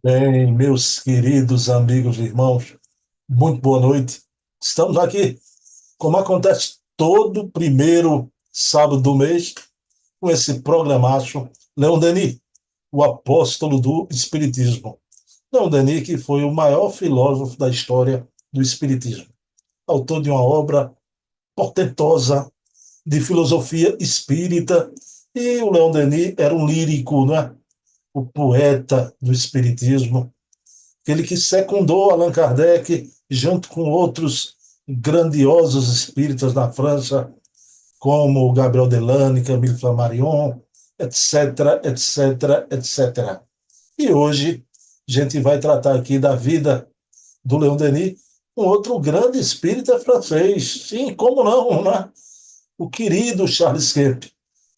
Bem, meus queridos amigos e irmãos, muito boa noite. Estamos aqui, como acontece todo primeiro sábado do mês, com esse programaço Leon Denis, o apóstolo do Espiritismo. Leon Denis, que foi o maior filósofo da história do Espiritismo, autor de uma obra portentosa de filosofia espírita, e o Leon Denis era um lírico, né? O poeta do Espiritismo, aquele que secundou Allan Kardec junto com outros grandiosos espíritas na França, como Gabriel Delany, Camille Flammarion, etc, etc, etc. E hoje a gente vai tratar aqui da vida do Leon Denis, um outro grande espírita francês. Sim, como não, né? O querido Charles Kemp,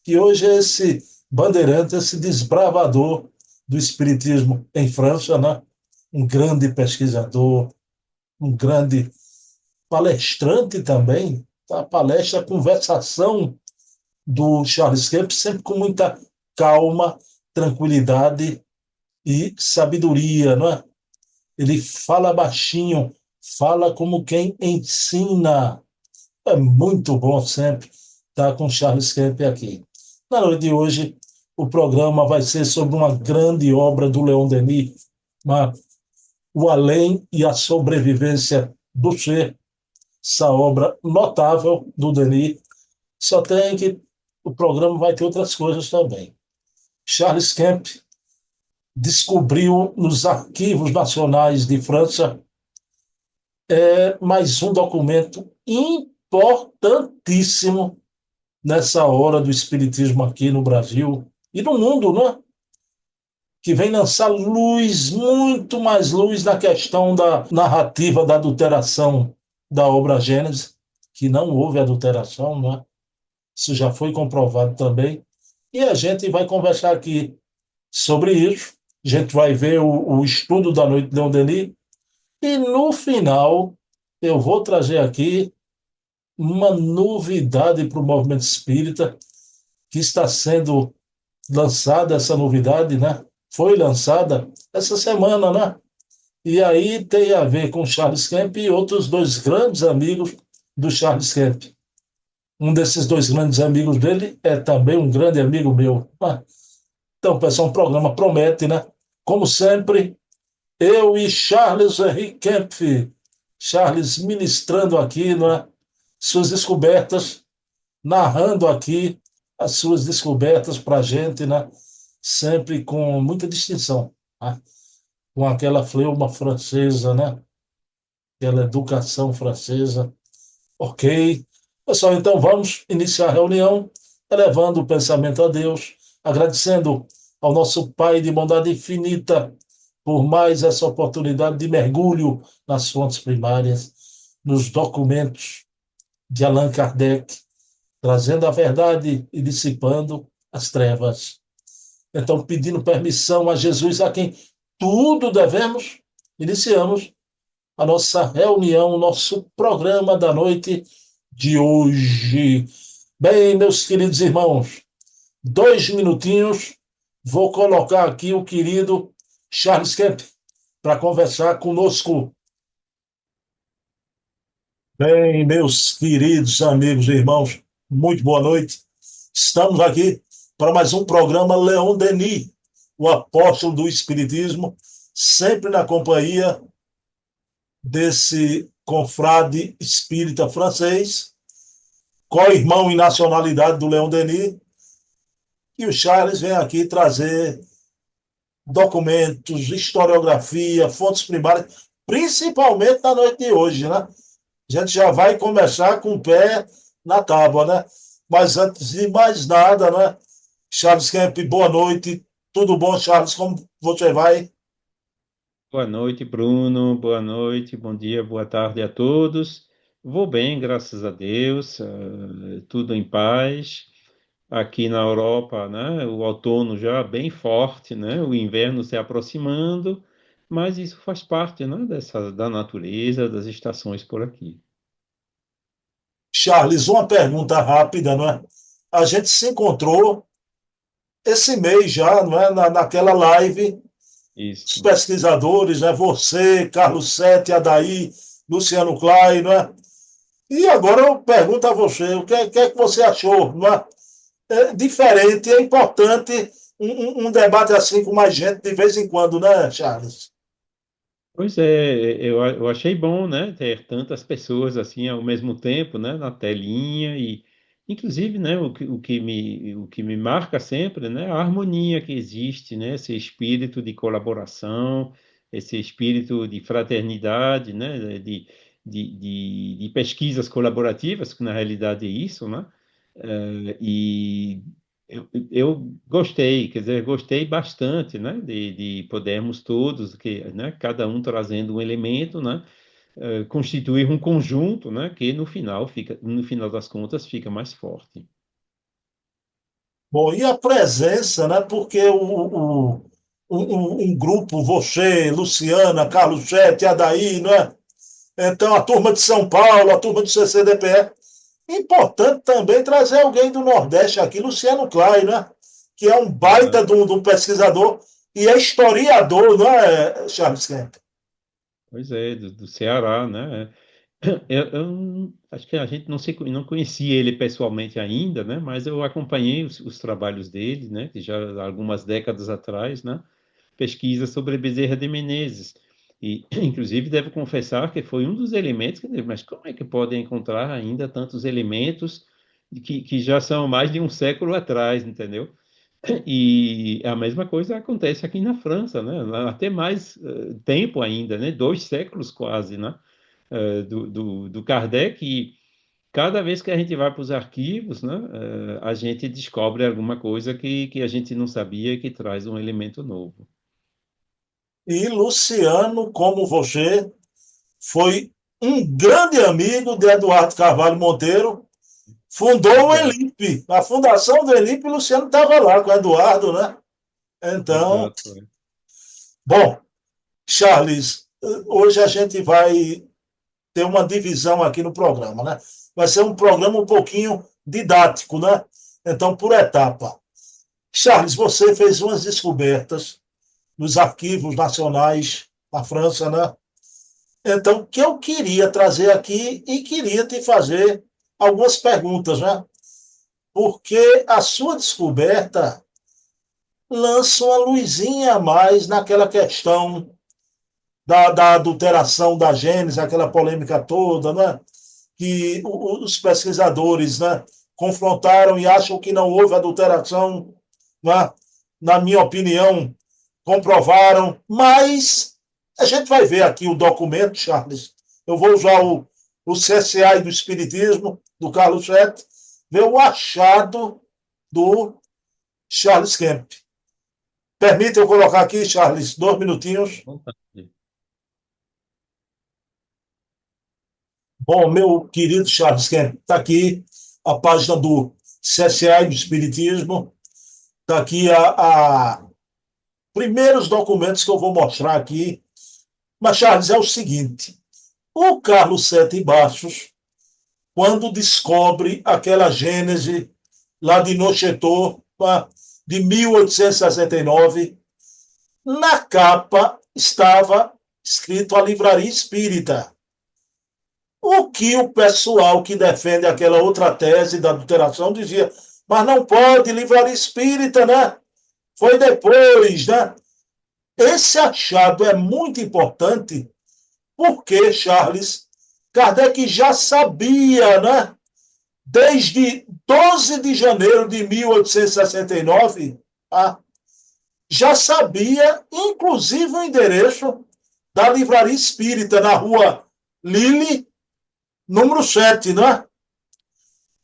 que hoje é esse bandeirante, esse desbravador do espiritismo em França, né? Um grande pesquisador, um grande palestrante também. A palestra, a conversação do Charles Kemp, sempre com muita calma, tranquilidade e sabedoria, não é? Ele fala baixinho, fala como quem ensina. É muito bom sempre estar com Charles Kemp aqui. Na noite de hoje, o programa vai ser sobre uma grande obra do Leon Denis, uma O Além e a Sobrevivência do Ser, essa obra notável do Denis. Só tem que o programa vai ter outras coisas também. Charles Kemp descobriu nos arquivos nacionais de França mais um documento importantíssimo nessa hora do espiritismo aqui no Brasil e no mundo, né? Que vem lançar luz, muito mais luz na questão da narrativa da adulteração da obra Gênesis, que não houve adulteração, né? Isso já foi comprovado também. E a gente vai conversar aqui sobre isso. A gente vai ver o estudo da noite de Leon Denis. E no final, eu vou trazer aqui uma novidade para o movimento espírita, que está sendo lançada essa novidade, né? Foi lançada essa semana, né? E aí tem a ver com Charles Kemp e outros dois grandes amigos do Charles Kemp. Um desses dois grandes amigos dele é também um grande amigo meu. Então, pessoal, o programa promete, né? Como sempre, eu e Charles Henri Kemp, Charles ministrando aqui, né? Suas descobertas, narrando aqui as suas descobertas para a gente, né? Sempre com muita distinção, né? Com aquela fleuma francesa, né? Aquela educação francesa. Ok. Pessoal, então vamos iniciar a reunião, elevando o pensamento a Deus, agradecendo ao nosso Pai de bondade infinita por mais essa oportunidade de mergulho nas fontes primárias, nos documentos de Allan Kardec, trazendo a verdade e dissipando as trevas. Então, pedindo permissão a Jesus, a quem tudo devemos, iniciamos a nossa reunião, o nosso programa da noite de hoje. Bem, meus queridos irmãos, 2 minutinhos, vou colocar aqui o querido Charles Kemp para conversar conosco. Bem, meus queridos amigos e irmãos, muito boa noite. Estamos aqui para mais um programa Leon Denis, o apóstolo do Espiritismo, sempre na companhia desse confrade espírita francês, co-irmão em nacionalidade do Leon Denis, e o Charles vem aqui trazer documentos, historiografia, fontes primárias, principalmente na noite de hoje, né? A gente já vai começar com o pé na tábua, né? Mas antes de mais nada, né? Charles Kemp, boa noite. Tudo bom, Charles? Como você vai? Boa noite, Bruno. Boa noite, bom dia, boa tarde a todos. Vou bem, graças a Deus, tudo em paz. Aqui na Europa, né, o outono já bem forte, né, o inverno se aproximando, mas isso faz parte, né, da natureza, das estações por aqui. Charles, uma pergunta rápida, não é? A gente se encontrou esse mês já, não é? Naquela live os Isso. pesquisadores, né? Você, Carlos Sete, Adair, Luciano Klein, não é? E agora eu pergunto a você, o que é que você achou? Não é? É diferente, é importante um debate assim com mais gente de vez em quando, né, Charles? Pois é, eu achei bom, né, ter tantas pessoas assim ao mesmo tempo, né, na telinha e, inclusive, né, o que me marca sempre, né, a harmonia que existe, né, esse espírito de colaboração, esse espírito de fraternidade, né, de pesquisas colaborativas, que na realidade é isso, né, e eu gostei, quer dizer, gostei bastante, né, de podermos todos, né, cada um trazendo um elemento, né, constituir um conjunto, né, que no final das contas fica mais forte. Bom, e a presença, né? Porque um grupo, você, Luciana, Carlos Sete, Adair, né? Então, a turma de São Paulo, a turma do CCDPE. Importante também trazer alguém do Nordeste aqui, Luciano Klein, né? Que é um baita Exato. de um pesquisador e é historiador, não é, Charles Kemp? Pois é, do Ceará, né? Acho que a gente não conhecia ele pessoalmente ainda, né? Mas eu acompanhei os trabalhos dele, né? Que já há algumas décadas atrás, né? Pesquisa sobre Bezerra de Menezes. E, inclusive, devo confessar que foi um dos elementos mas como é que podem encontrar ainda tantos elementos que já são mais de um século atrás, entendeu? E a mesma coisa acontece aqui na França, né? Até mais tempo ainda, né? 2 séculos quase, né? Do Kardec. E cada vez que a gente vai para os arquivos, né? A gente descobre alguma coisa que a gente não sabia e que traz um elemento novo. E Luciano, como você, foi um grande amigo de Eduardo Carvalho Monteiro, fundou o Exato, Elipe. A fundação do Elipe, Luciano estava lá com o Eduardo, né? Então, exato. bom, Charles, hoje a gente vai ter uma divisão aqui no programa, né? Vai ser um programa um pouquinho didático, né? Então, por etapa. Charles, você fez umas descobertas nos arquivos nacionais da França, né? Então, que eu queria trazer aqui e queria te fazer algumas perguntas, né? Porque a sua descoberta lança uma luzinha a mais naquela questão da adulteração da gênese, aquela polêmica toda, né? Que os pesquisadores, né, confrontaram e acham que não houve adulteração, né? Na minha opinião, comprovaram, mas a gente vai ver aqui o documento, Charles. Eu vou usar o CSA do Espiritismo, do Carlos Chet, ver o achado do Charles Kemp. Permita eu colocar aqui, Charles, 2 minutinhos. Vontade. Bom, meu querido Charles Kemp, está aqui a página do CSA do Espiritismo, está aqui a primeiros documentos que eu vou mostrar aqui. Mas, Charles, é o seguinte: o Carlos Sete Bastos, quando descobre aquela Gênese lá de Nochetor, de 1869, na capa estava escrito a Livraria Espírita. O que o pessoal que defende aquela outra tese da adulteração dizia, mas não pode, Livraria Espírita, né? Foi depois, né? Esse achado é muito importante porque, Charles, Kardec já sabia, né? Desde 12 de janeiro de 1869, ah, já sabia, inclusive, o endereço da Livraria Espírita, na rua Lille, número 7, né?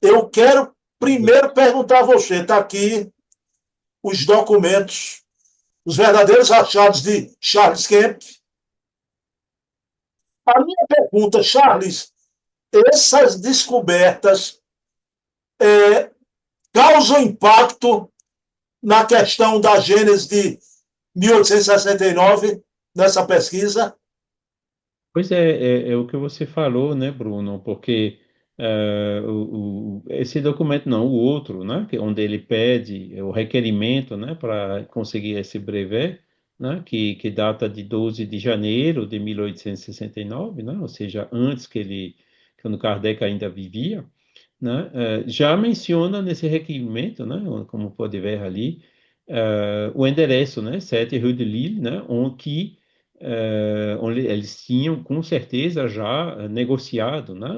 Eu quero primeiro perguntar a você, está aqui os documentos, os verdadeiros achados de Charles Kemp. A minha pergunta, Charles, essas descobertas causam impacto na questão da Gênese de 1869, nessa pesquisa? Pois é o que você falou, né, Bruno? Porque esse documento, não, o outro, né, onde ele pede o requerimento, né, para conseguir esse brevet, né, que data de 12 de janeiro de 1869, né, ou seja, antes quando Kardec ainda vivia, né, já menciona nesse requerimento, né, como pode ver ali, o endereço, né, 7 Rue de Lille, né, onde eles tinham com certeza já negociado, né,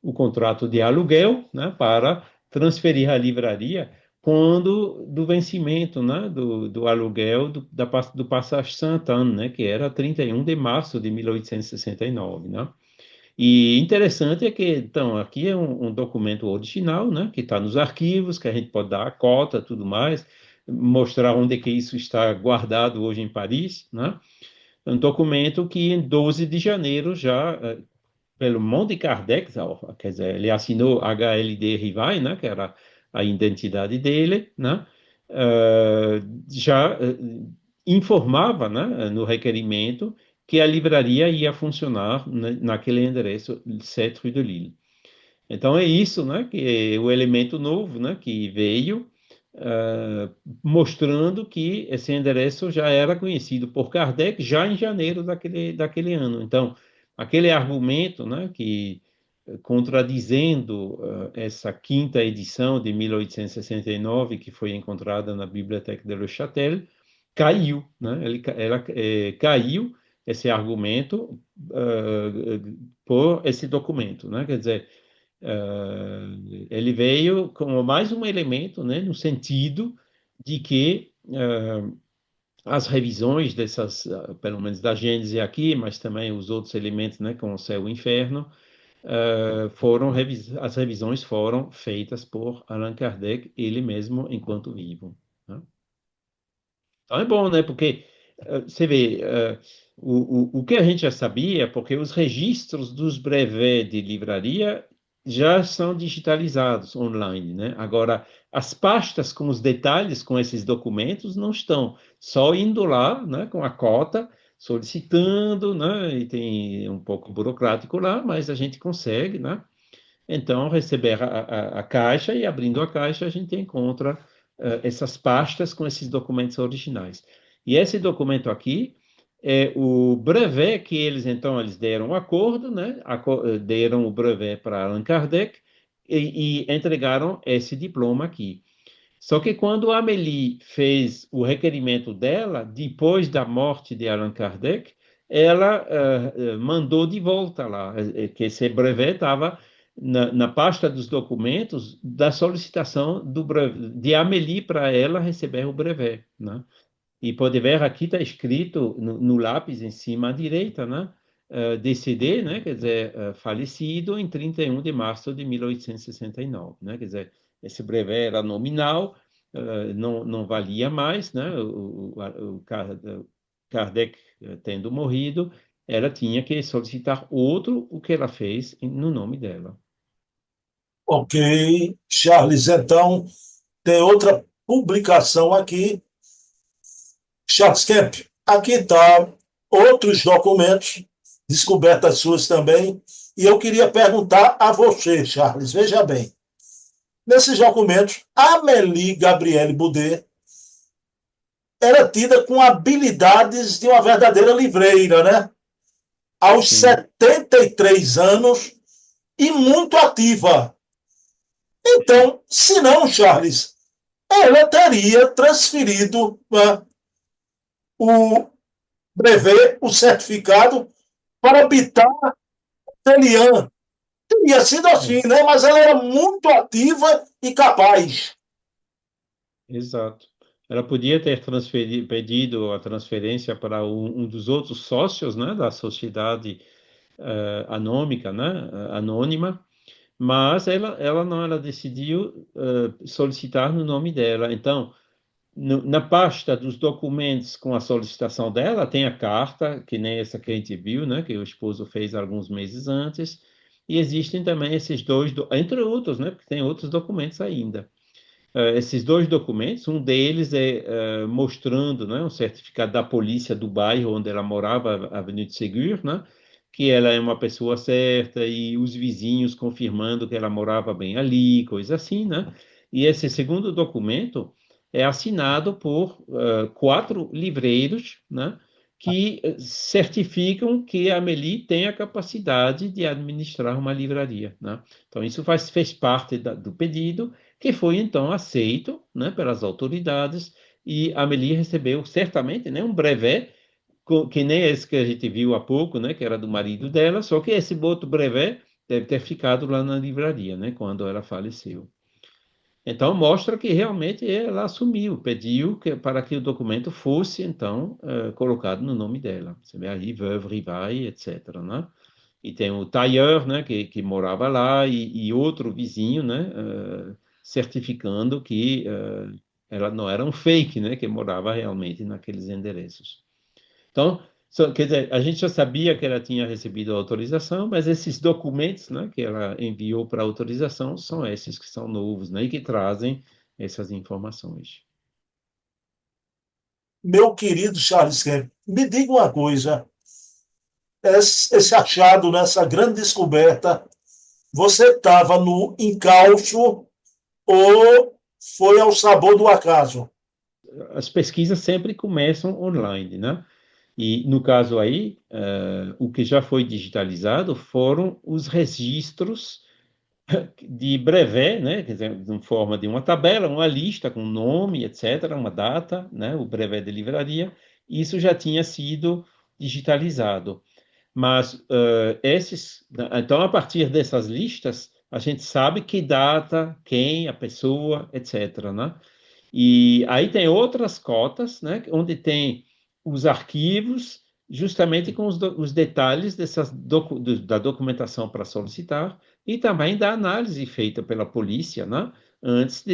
o contrato de aluguel, né, para transferir a livraria quando do vencimento, né, do aluguel do Passage Sainte-Anne, né, que era 31 de março de 1869, né? E interessante é que, então, aqui é um documento original, né, que está nos arquivos, que a gente pode dar a cota, tudo mais, mostrar onde é que isso está guardado hoje em Paris, né? Um documento que em 12 de janeiro já, pelo Monte Kardec, quer dizer, ele assinou HLD Rivai, né, que era a identidade dele, né? eh, já informava, né, no requerimento que a livraria ia funcionar naquele endereço 7 Rue de Lille. Então é isso, né, que é o elemento novo, né, que veio eh, mostrando que esse endereço já era conhecido por Kardec já em janeiro daquele ano. Então, aquele argumento, né, que contradizendo essa quinta edição de 1869 que foi encontrada na Bibliothèque de Le Châtel, caiu, né? Caiu esse argumento por esse documento, né? Quer dizer, ele veio como mais um elemento, né, no sentido de que as revisões dessas, pelo menos da Gênese aqui, mas também os outros elementos, né, como o céu e o inferno, as revisões foram feitas por Allan Kardec, ele mesmo enquanto vivo, né? Então é bom, né? Porque você vê, o que a gente já sabia, porque os registros dos brevets de livraria já são digitalizados online, né? Agora, as pastas com os detalhes, com esses documentos, não estão. Só indo lá, né, com a cota, solicitando, né? E tem um pouco burocrático lá, mas a gente consegue, né? Então, receber a caixa e abrindo a caixa, a gente encontra essas pastas com esses documentos originais. E esse documento aqui é o brevet que eles, então, eles deram um acordo, né? Deram o brevet para Allan Kardec e entregaram esse diploma aqui. Só que quando a Amélie fez o requerimento dela, depois da morte de Allan Kardec, ela mandou de volta lá, que esse brevet estava na pasta dos documentos da solicitação de Amélie para ela receber o brevet, né? E pode ver aqui está escrito no lápis em cima à direita, né? DCD, né? Quer dizer, falecido em 31 de março de 1869, né? Quer dizer, esse brevet era nominal, não valia mais, né? O Kardec tendo morrido, ela tinha que solicitar outro, o que ela fez no nome dela. Ok, Charles, então tem outra publicação aqui, Charles Kemp. Aqui está outros documentos, descobertas suas também, e eu queria perguntar a você, Charles, veja bem, nesses documentos, Amélie Gabrielle Boudet era tida com habilidades de uma verdadeira livreira, né? Aos Sim, 73 anos e muito ativa. Então, se não, Charles, ela teria transferido, né, o brevet, o certificado, para habitar Telian. Teria sido assim, né? Mas ela era muito ativa e capaz. exato. Ela podia ter pedido a transferência para um dos outros sócios, né, da sociedade anômica, né, anônima, mas ela não, ela decidiu solicitar no nome dela. Então, na pasta dos documentos com a solicitação dela, tem a carta, que nem essa que a gente viu, né, que o esposo fez alguns meses antes, e existem também esses dois, entre outros, né, porque tem outros documentos ainda. Esses dois documentos, um deles é mostrando, né, um certificado da polícia do bairro onde ela morava, Avenue de Ségur, né, que ela é uma pessoa certa e os vizinhos confirmando que ela morava bem ali, coisa assim, né? E esse segundo documento é assinado por 4 livreiros, né, que certificam que a Amélie tem a capacidade de administrar uma livraria, né? Então, isso fez parte do pedido, que foi então aceito, né, pelas autoridades, e a Amélie recebeu certamente, né, um brevet, que nem esse que a gente viu há pouco, né, que era do marido dela, só que esse outro brevet deve ter ficado lá na livraria, né, quando ela faleceu. Então, mostra que realmente ela assumiu, pediu para que o documento fosse, então, colocado no nome dela. Você vê aí, Veuve Rivaille, etc., né? E tem o tailleur, né, que morava lá, e outro vizinho, né, certificando que ela não era um fake, né, que morava realmente naqueles endereços. Então, quer dizer, a gente já sabia que ela tinha recebido a autorização, mas esses documentos, né, que ela enviou para a autorização são esses que são novos, né, e que trazem essas informações. Meu querido Charles Kemp, me diga uma coisa, esse achado, nessa grande descoberta, você estava no encalço ou foi ao sabor do acaso? As pesquisas sempre começam online, né? E no caso aí, o que já foi digitalizado foram os registros de brevet, né, quer dizer, em forma de uma tabela, uma lista com nome, etc., uma data, né, o brevet de livraria, isso já tinha sido digitalizado. Mas então, a partir dessas listas, a gente sabe que data, quem, a pessoa, etc., né? E aí tem outras cotas, né, onde tem os arquivos, justamente com os detalhes da documentação para solicitar e também da análise feita pela polícia, né, antes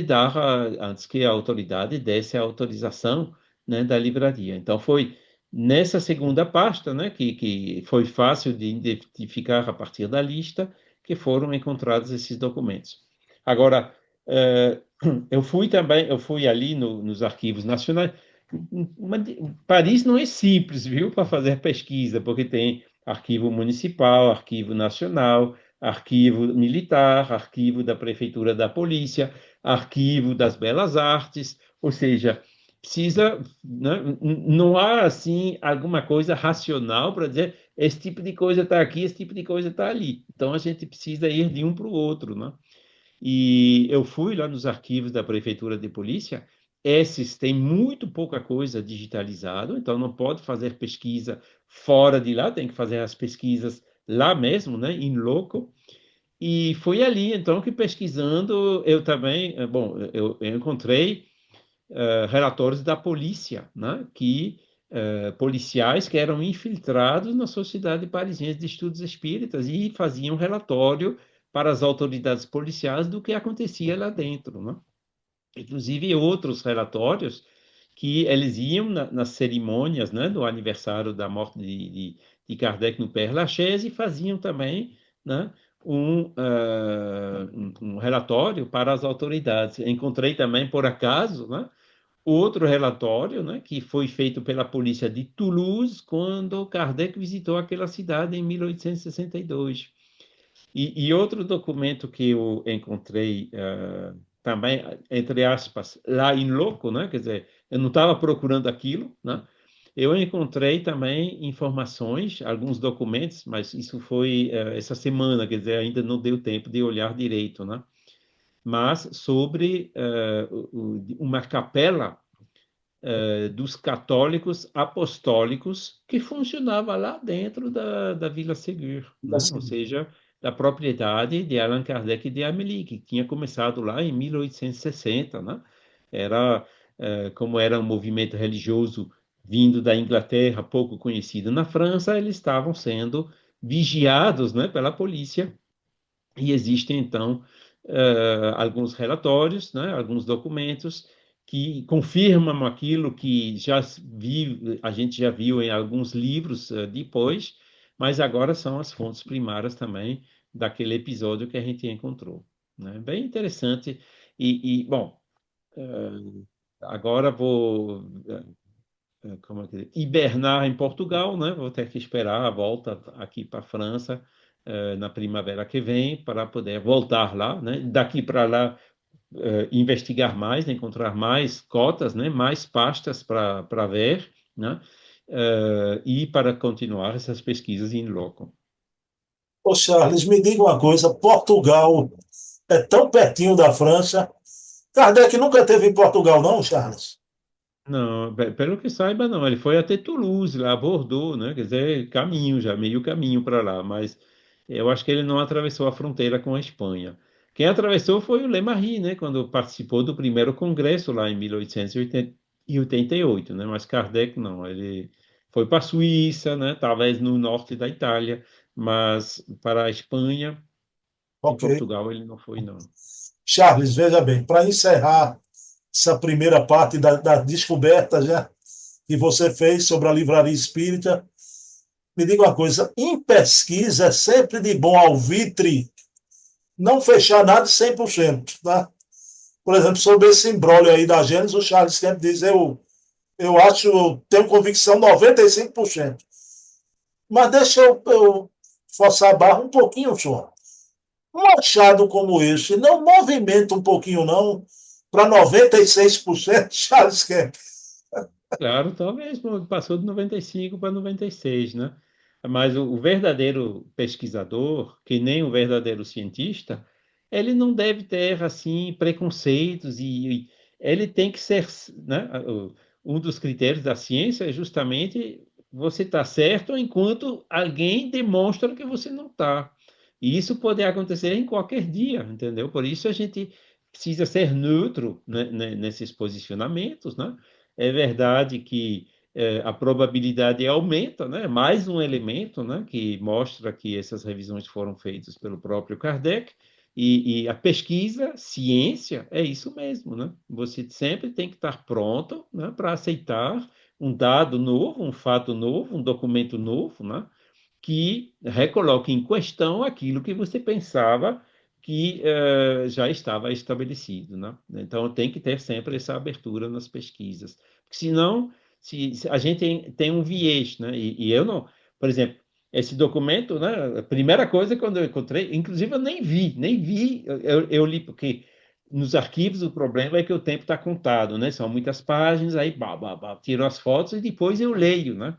que a autoridade desse a autorização, né, da livraria. Então foi nessa segunda pasta, né, que foi fácil de identificar a partir da lista, que foram encontrados esses documentos. Agora, eh, eu fui ali nos arquivos nacionais. Uma, Paris não é simples, viu, para fazer pesquisa, porque tem arquivo municipal, arquivo nacional, arquivo militar, arquivo da prefeitura da polícia, arquivo das belas artes, ou seja, precisa, né, não há assim alguma coisa racional para dizer esse tipo de coisa está aqui, esse tipo de coisa está ali. Então a gente precisa ir de um para o outro, né? E eu fui lá nos arquivos da Prefeitura de Polícia. Esses têm muito pouca coisa digitalizado, então não pode fazer pesquisa fora de lá, tem que fazer as pesquisas lá mesmo, né, in loco. E foi ali, então, que pesquisando, eu também, bom, eu encontrei relatórios da polícia, né, policiais que eram infiltrados na Sociedade Parisiense de Estudos Espíritas e faziam relatório para as autoridades policiais do que acontecia lá dentro, né? Inclusive outros relatórios que eles iam nas cerimônias, né, do aniversário da morte de Kardec no Père Lachaise e faziam também, né, um relatório para as autoridades. Encontrei também, por acaso, né, outro relatório, né, que foi feito pela polícia de Toulouse quando Kardec visitou aquela cidade em 1862. E outro documento que eu encontrei também, entre aspas, lá em loco, né? Quer dizer, eu não estava procurando aquilo, né? Eu encontrei também informações, alguns documentos, mas isso foi essa semana, quer dizer, ainda não deu tempo de olhar direito, né? Mas sobre uma capela dos católicos apostólicos que funcionava lá dentro da Vila Ségur, né? Ou Assim, seja, da propriedade de Allan Kardec e de Amélie, que tinha começado lá em 1860, né? Era, como era um movimento religioso vindo da Inglaterra, pouco conhecido na França, eles estavam sendo vigiados, né, pela polícia e existem, então, alguns relatórios, né, alguns documentos que confirmam aquilo que a gente já viu em alguns livros depois, mas agora são as fontes primárias também daquele episódio que a gente encontrou, né? Bem interessante. Bom, agora vou como é que diz? Hibernar em Portugal, né? Vou ter que esperar a volta aqui para a França na primavera que vem para poder voltar lá, né? Daqui para lá investigar mais, né, encontrar mais cotas, né, mais pastas para ver, né, e para continuar essas pesquisas em loco. Ô Charles, me diga uma coisa, Portugal é tão pertinho da França. Kardec nunca esteve em Portugal, não, Charles? Não, pelo que saiba, não. Ele foi até Toulouse, lá, Bordeaux, né? Quer dizer, caminho já, meio caminho para lá. Mas eu acho que ele não atravessou a fronteira com a Espanha. Quem atravessou foi o Lemarri, né? Quando participou do primeiro congresso lá em 1888, né? Mas Kardec não. Ele foi para a Suíça, né? Talvez no norte da Itália, mas para a Espanha e Ok. Portugal ele não foi, não. Charles, veja bem, para encerrar essa primeira parte da descoberta, né, que você fez sobre a livraria espírita, me diga uma coisa: em pesquisa é sempre de bom alvitre não fechar nada 100%, tá? Por exemplo, sobre esse imbróglio aí da Gênesis, o Charles sempre diz: eu acho, eu tenho convicção 95%. Mas deixa eu forçar a barra um pouquinho só. Um achado como esse não movimenta um pouquinho, não, para 96%, Charles Kemp. Claro, talvez passou de 95 para 96, né? Mas o verdadeiro pesquisador, que nem o verdadeiro cientista, ele não deve ter assim preconceitos e ele tem que ser, né? Um dos critérios da ciência é justamente você estar certo enquanto alguém demonstra que você não está. E isso pode acontecer em qualquer dia, entendeu? Por isso a gente precisa ser neutro, né, nesses posicionamentos, né? É verdade que a probabilidade aumenta, né? Mais um elemento, né, que mostra que essas revisões foram feitas pelo próprio Kardec. E a pesquisa, ciência, é isso mesmo, né? Você sempre tem que estar pronto, né, para aceitar um dado novo, um fato novo, um documento novo, né, que recoloque em questão aquilo que você pensava que já estava estabelecido, né? Então tem que ter sempre essa abertura nas pesquisas, porque senão se a gente tem um viés, né? E eu não, por exemplo, esse documento, né? A primeira coisa quando eu encontrei, inclusive eu nem vi, eu li porque nos arquivos o problema é que o tempo está contado, né? São muitas páginas, aí tiro as fotos e depois eu leio, né?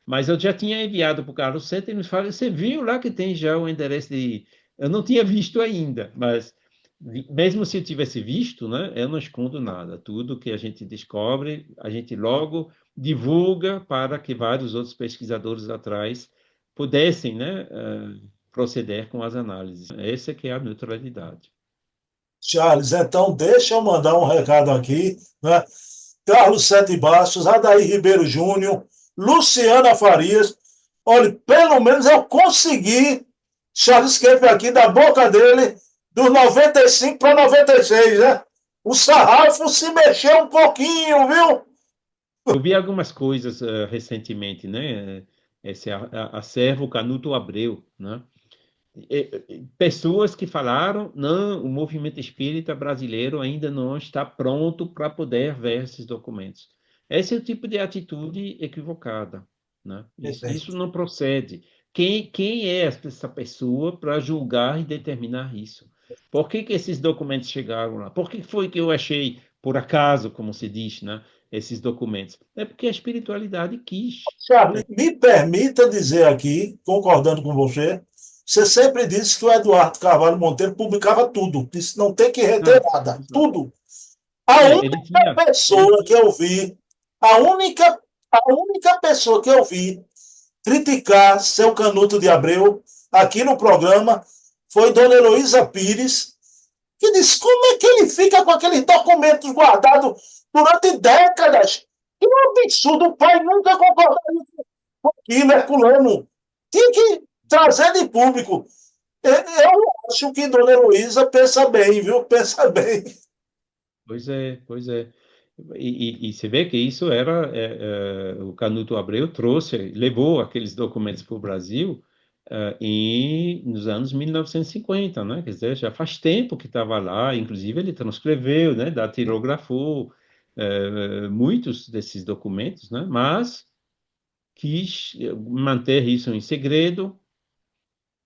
Mas eu já tinha enviado para o Carlos Seta e me falou, você viu lá que tem já o endereço de... Eu não tinha visto ainda, mas mesmo se eu tivesse visto, né, eu não escondo nada. Tudo que a gente descobre, a gente logo divulga para que vários outros pesquisadores atrás pudessem, né, proceder com as análises. Essa que é a neutralidade. Charles, então deixa eu mandar um recado aqui, né? Carlos Sete Bastos, Adair Ribeiro Júnior, Luciana Farias. Olha, pelo menos eu consegui Charles Kemp aqui da boca dele, dos 95 para 96, né? O sarrafo se mexeu um pouquinho, viu? Eu vi algumas coisas recentemente, né? Esse acervo Canuto Abreu, né? Pessoas que falaram, não, o movimento espírita brasileiro ainda não está pronto para poder ver esses documentos. Esse é o tipo de atitude equivocada, né? Isso Perfeito. não procede. Quem é essa pessoa para julgar e determinar isso? Por que que esses documentos chegaram lá? Por que foi que eu achei, por acaso, como se diz, né, esses documentos? É porque a espiritualidade quis. Charles, me permita dizer aqui, concordando com você, você sempre disse que o Eduardo Carvalho Monteiro publicava tudo, disse não tem que reter Ah, nada, exato. tudo. A É, única ele pessoa que tinha. eu vi, a única, a única pessoa que eu vi criticar seu Canuto de Abreu aqui no programa foi Dona Heloísa Pires, que disse como é que ele fica com aqueles documentos guardados durante décadas. Que absurdo, o pai nunca concordaria com aquilo, Herculano. Tinha que trazer de público. Eu acho que Dona Heloísa pensa bem, viu? Pensa bem. Pois é, pois é. E você vê que isso era, o Canuto Abreu trouxe, levou aqueles documentos para o Brasil nos anos 1950, né? Quer dizer, já faz tempo que estava lá, inclusive ele transcreveu, né? Datilografou muitos desses documentos, né? Mas quis manter isso em segredo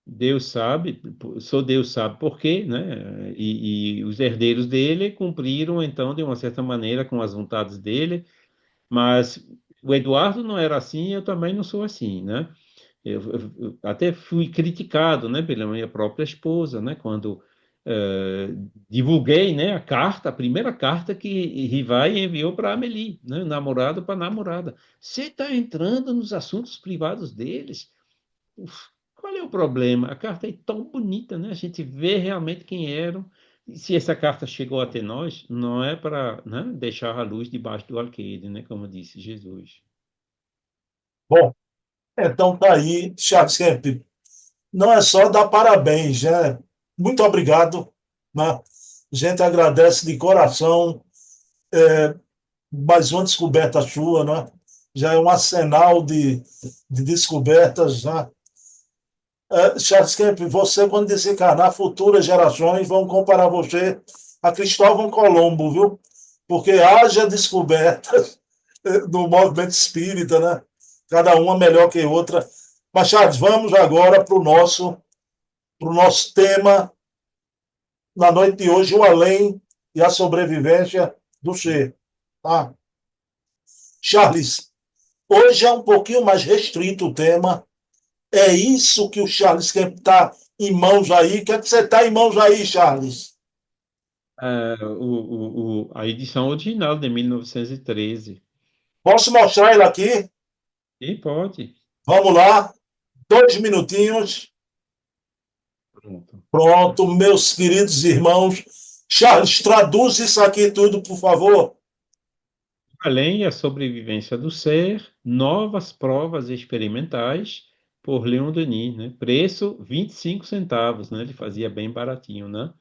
Deus sabe, só Deus sabe por quê, né? E os herdeiros dele cumpriram, então, de uma certa maneira, com as vontades dele, mas o Eduardo não era assim, eu também não sou assim, né? Eu até fui criticado, né, pela minha própria esposa, né, quando eh, divulguei, né, a carta, a primeira carta que Rivai enviou para Amélie, né, namorado para namorada. Você está entrando nos assuntos privados deles? Uf, qual é o problema? A carta é tão bonita, né? A gente vê realmente quem eram. E se essa carta chegou até nós, não é para, né, deixar a luz debaixo do alqueire, né, como disse Jesus. Bom, então tá aí, Charles Kemp. Não é só dar parabéns, né? Muito obrigado, né? A gente agradece de coração, mais uma descoberta sua, né? Já é um arsenal de descobertas, né? Charles Kemp, você, quando desencarnar, futuras gerações vão comparar você a Cristóvão Colombo, viu? Porque haja descobertas no movimento espírita, né? Cada uma melhor que outra. Mas, Charles, vamos agora para o nosso tema na noite de hoje, o além e a sobrevivência do ser. Tá? Charles, hoje é um pouquinho mais restrito o tema. É isso que o Charles quer estar em mãos aí. O que é que você está em mãos aí, Charles? A edição original de 1913. Posso mostrar ele aqui? E pode. Vamos lá. 2 minutinhos. Pronto. Pronto, meus queridos irmãos. Charles, traduz isso aqui tudo, por favor. Além a sobrevivência do ser, novas provas experimentais por Leon Denis, né? Preço 25 centavos, né? Ele fazia bem baratinho, né?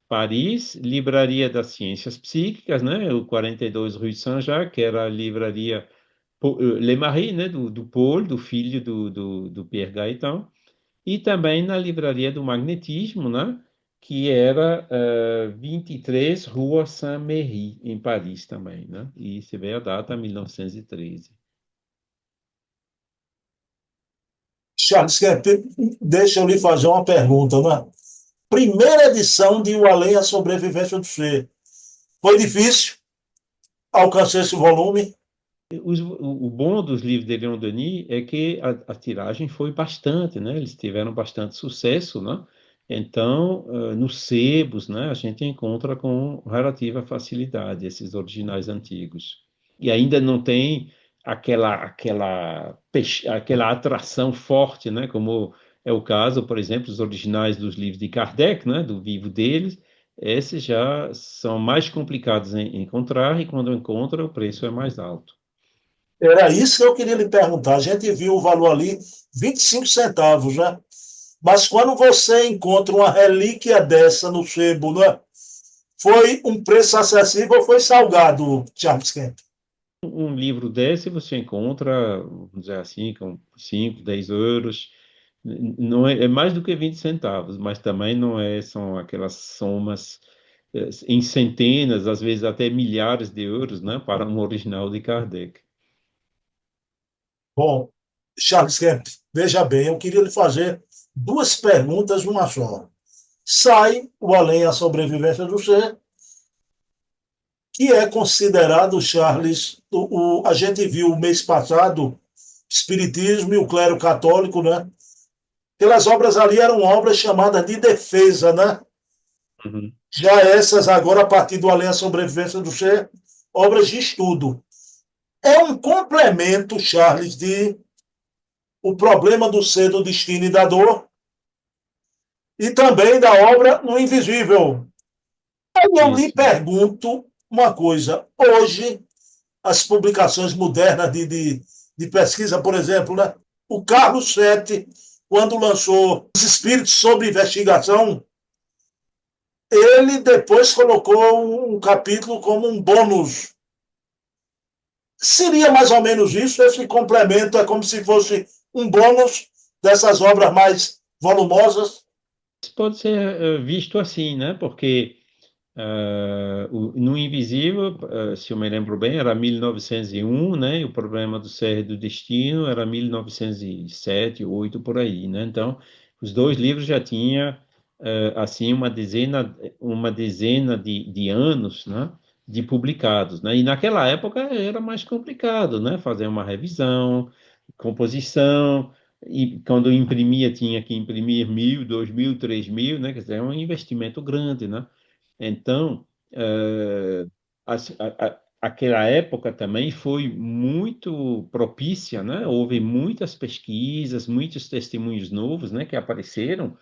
Paris, Livraria das Ciências Psíquicas, né? O 42 Rue Saint-Jacques, que era a livraria Le Marie, né? Do Paul, do filho do Pierre Gaëtan. E também na Livraria do Magnetismo, né? Que era 23 Rua Saint-Merry, em Paris também, né? E você vê a data, 1913. Charles, deixa eu lhe fazer uma pergunta, né? Primeira edição de O Além e a Sobrevivência do Ser. Foi difícil alcançar esse volume? O bom dos livros de Leon Denis é que a tiragem foi bastante, né? Eles tiveram bastante sucesso, né? Então, nos sebos, né, a gente encontra com relativa facilidade esses originais antigos. E ainda não tem aquela atração forte, né? Como é o caso, por exemplo, os originais dos livros de Kardec, né? Do vivo deles. Esses já são mais complicados em encontrar e quando encontra o preço é mais alto. Era isso que eu queria lhe perguntar. A gente viu o valor ali, 25 centavos, né? Mas quando você encontra uma relíquia dessa no sebo, né? Foi um preço acessível ou foi salgado, Charles Kemp? Um livro desse você encontra, vamos dizer assim, com 5, 10 euros. Não é, é mais do que 20 centavos, mas também não é, são aquelas somas em centenas, às vezes até milhares de euros, né, para um original de Kardec. Bom, Charles Kemp, veja bem, eu queria lhe fazer duas perguntas numa só. Sai o Além a Sobrevivência do Ser, que é considerado, Charles, a gente viu o mês passado, Espiritismo e o clero católico, né? Aquelas obras ali eram obras chamadas de defesa, né? Uhum. Já essas, agora, a partir do Além a Sobrevivência do Ser, obras de estudo. É um complemento, Charles, de O Problema do Ser, do Destino e da Dor, e também da obra No Invisível. Aí eu lhe Isso. pergunto uma coisa. Hoje, as publicações modernas de pesquisa, por exemplo, né? O Carlos Sete, quando lançou Os Espíritos sob Investigação, ele depois colocou um capítulo como um bônus. Seria mais ou menos isso, esse complemento é como se fosse um bônus dessas obras mais volumosas. Isso pode ser visto assim, né? Porque no Invisível, se eu me lembro bem, era 1901, né? E o Problema do Ser e do Destino era 1907, 8 por aí, né? Então, Os dois livros já tinha assim uma dezena de anos, né, de publicados, né? E naquela época era mais complicado, né, fazer uma revisão, composição, e quando imprimia tinha que imprimir 1.000, 2.000, 3.000, né? Quer dizer, é um investimento grande, né? Então, aquela época também foi muito propícia, né? Houve muitas pesquisas, muitos testemunhos novos, né, que apareceram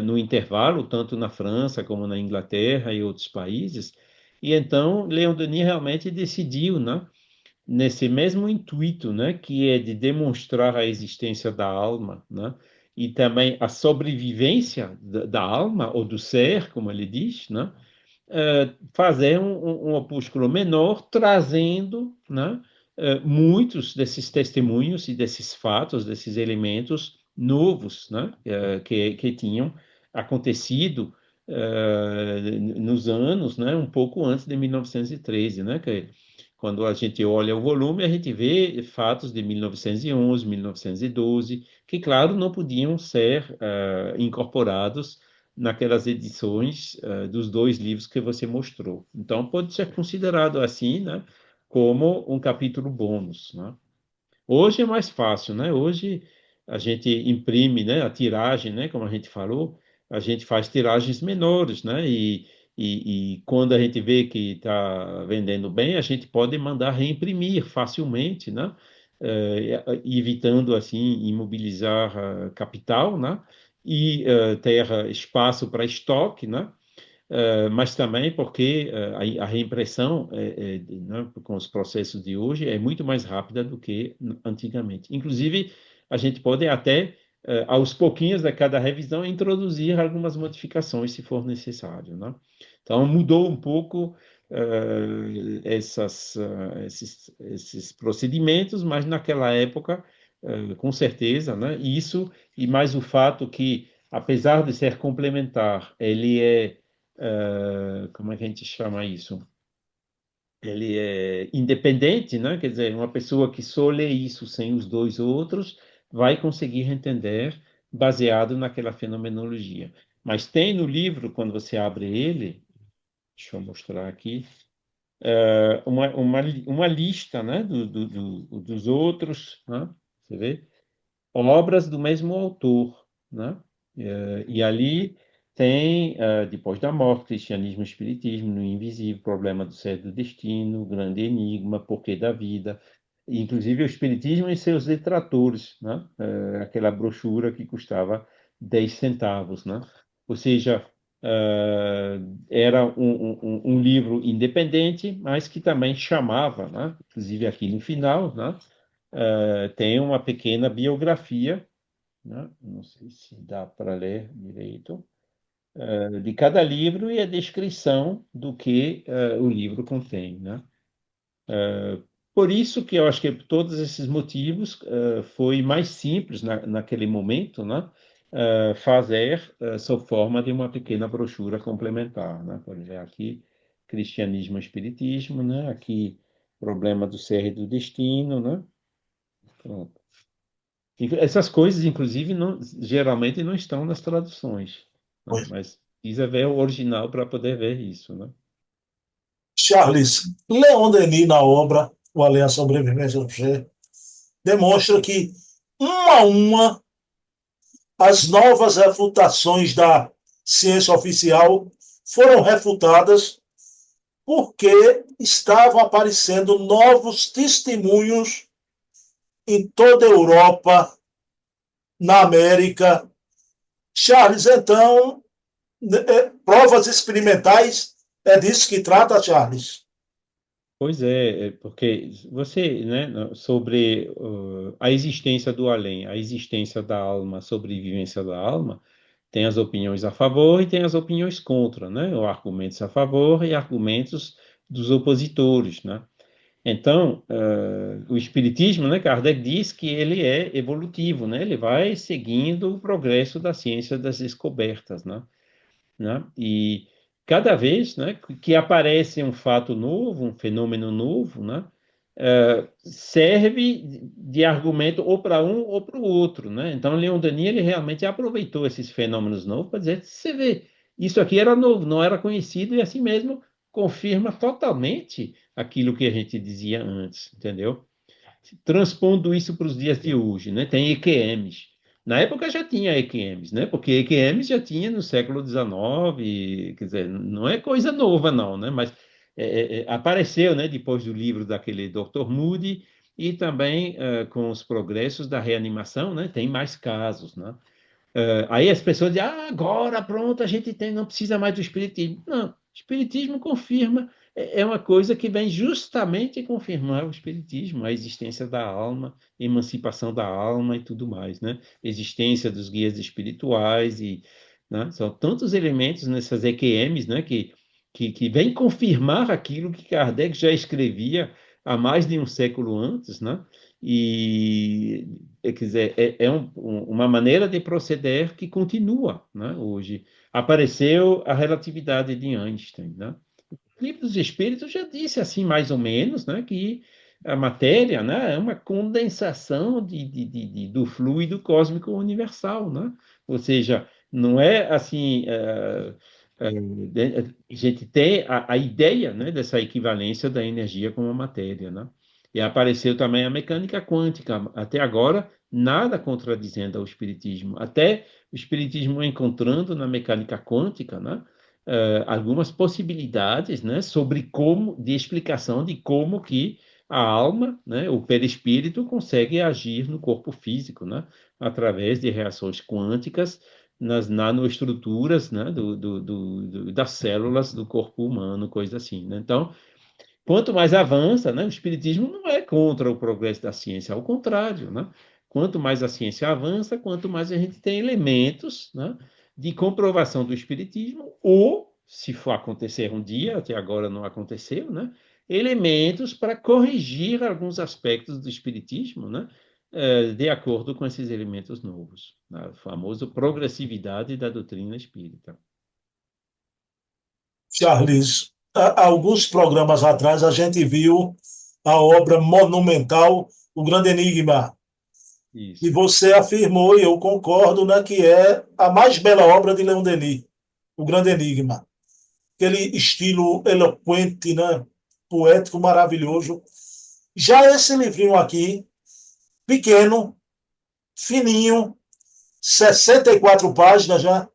no intervalo, tanto na França como na Inglaterra e outros países. E então Leon Denis realmente decidiu, né, nesse mesmo intuito, né, que é de demonstrar a existência da alma, né, e também a sobrevivência da alma ou do ser, como ele diz, né, fazer um opúsculo menor, trazendo, né, muitos desses testemunhos e desses fatos, desses elementos novos, né, que tinham acontecido nos anos, né, um pouco antes de 1913, né, que quando a gente olha o volume, a gente vê fatos de 1911, 1912, que, claro, não podiam ser incorporados naquelas edições dos dois livros que você mostrou. Então, pode ser considerado assim, né, como um capítulo bônus, né? Hoje é mais fácil, né? Hoje a gente imprime, né, a tiragem, né, como a gente falou, a gente faz tiragens menores, né? E quando a gente vê que está vendendo bem, a gente pode mandar reimprimir facilmente, né? Evitando assim imobilizar capital, né? E ter espaço para estoque, né? Mas também porque a reimpressão, né, com os processos de hoje, é muito mais rápida do que antigamente. Inclusive, a gente pode até, aos pouquinhos de cada revisão, introduzir algumas modificações, se for necessário, né? Então, mudou um pouco esses procedimentos, mas naquela época, com certeza, né? Isso, e mais o fato que, apesar de ser complementar, ele é como é que a gente chama isso? Ele é independente, né? Quer dizer, uma pessoa que só lê isso sem os dois outros vai conseguir entender baseado naquela fenomenologia. Mas tem no livro, quando você abre ele, deixa eu mostrar aqui, uma lista, né, dos outros, né? Você vê? Obras do mesmo autor, né? E ali tem, depois da morte, cristianismo e espiritismo, no invisível, problema do ser e do destino, grande enigma, porquê da vida, inclusive o espiritismo e seus detratores, né? Aquela brochura que custava 10 centavos, né? Ou seja, era um livro independente, mas que também chamava, né? Inclusive aqui no final, né? Tem uma pequena biografia, né? Não sei se dá para ler direito, de cada livro e a descrição do que o livro contém, né? Por isso que eu acho que por todos esses motivos foi mais simples naquele momento, né? Fazer sob forma de uma pequena brochura complementar, né? Por exemplo, aqui cristianismo e espiritismo, né? Aqui problema do ser e do destino, né? Pronto. Essas coisas, inclusive, geralmente não estão nas traduções, né? Pois. Mas precisa ver o original para poder ver isso, né? Charles, Leon Denis, na obra O Além à Sobrevivência do Ser, demonstra que, uma a uma, as novas refutações da ciência oficial foram refutadas porque estavam aparecendo novos testemunhos em toda a Europa, na América. Charles, então, provas experimentais, é disso que trata, Charles? Pois é, porque você, né, sobre a existência do além, a existência da alma, a sobrevivência da alma, tem as opiniões a favor e tem as opiniões contra, né? Ou argumentos a favor e argumentos dos opositores, né? Então, o Espiritismo, né, Kardec diz que ele é evolutivo, né? Ele vai seguindo o progresso da ciência das descobertas, né? E cada vez, né, que aparece um fato novo, um fenômeno novo, né, serve de argumento ou para um ou para o outro, né? Então, Leon Denis ele realmente aproveitou esses fenômenos novos para dizer, você vê, isso aqui era novo, não era conhecido e assim mesmo confirma totalmente aquilo que a gente dizia antes, entendeu? Transpondo isso para os dias de hoje, né? Tem EQMs. Na época já tinha EQMs, né? Porque EQMs já tinha no século XIX, quer dizer, não é coisa nova não, né? Mas apareceu, né? Depois do livro daquele Dr. Moody e também com os progressos da reanimação, né? Tem mais casos, né? Aí as pessoas dizem, agora pronto, a gente tem, não precisa mais do espiritismo. Não, o espiritismo confirma, é uma coisa que vem justamente confirmar o espiritismo, a existência da alma, emancipação da alma e tudo mais, né? Existência dos guias espirituais e, né? São tantos elementos nessas EQMs, né? Que vem confirmar aquilo que Kardec já escrevia há mais de um século antes, né? E quer dizer, uma maneira de proceder que continua, né, hoje. Apareceu a relatividade de Einstein, né? O livro dos Espíritos já disse assim, mais ou menos, né, que a matéria, né, é uma condensação do fluido cósmico universal, né? Ou seja, não é assim. A gente tem a ideia, né, dessa equivalência da energia com a matéria, né? E apareceu também a mecânica quântica. Até agora, nada contradizendo ao espiritismo. Até o espiritismo encontrando na mecânica quântica, né, algumas possibilidades, né, sobre como, de explicação de como que a alma, né, o perispírito consegue agir no corpo físico, né, através de reações quânticas nas nanoestruturas, né, das células do corpo humano, coisa assim, né? Então, quanto mais avança, né, o espiritismo não é contra o progresso da ciência, ao contrário, né? Quanto mais a ciência avança, quanto mais a gente tem elementos, né, de comprovação do espiritismo, ou, se for acontecer um dia, até agora não aconteceu, né, elementos para corrigir alguns aspectos do espiritismo, né, de acordo com esses elementos novos, né, a famosa progressividade da doutrina espírita. Charles, alguns programas atrás a gente viu a obra monumental O Grande Enigma. E Isso. você afirmou, e eu concordo, né, que é a mais bela obra de Leon Denis, O Grande Enigma. Aquele estilo eloquente, né, poético, maravilhoso. Já esse livrinho aqui, pequeno, fininho, 64 páginas já,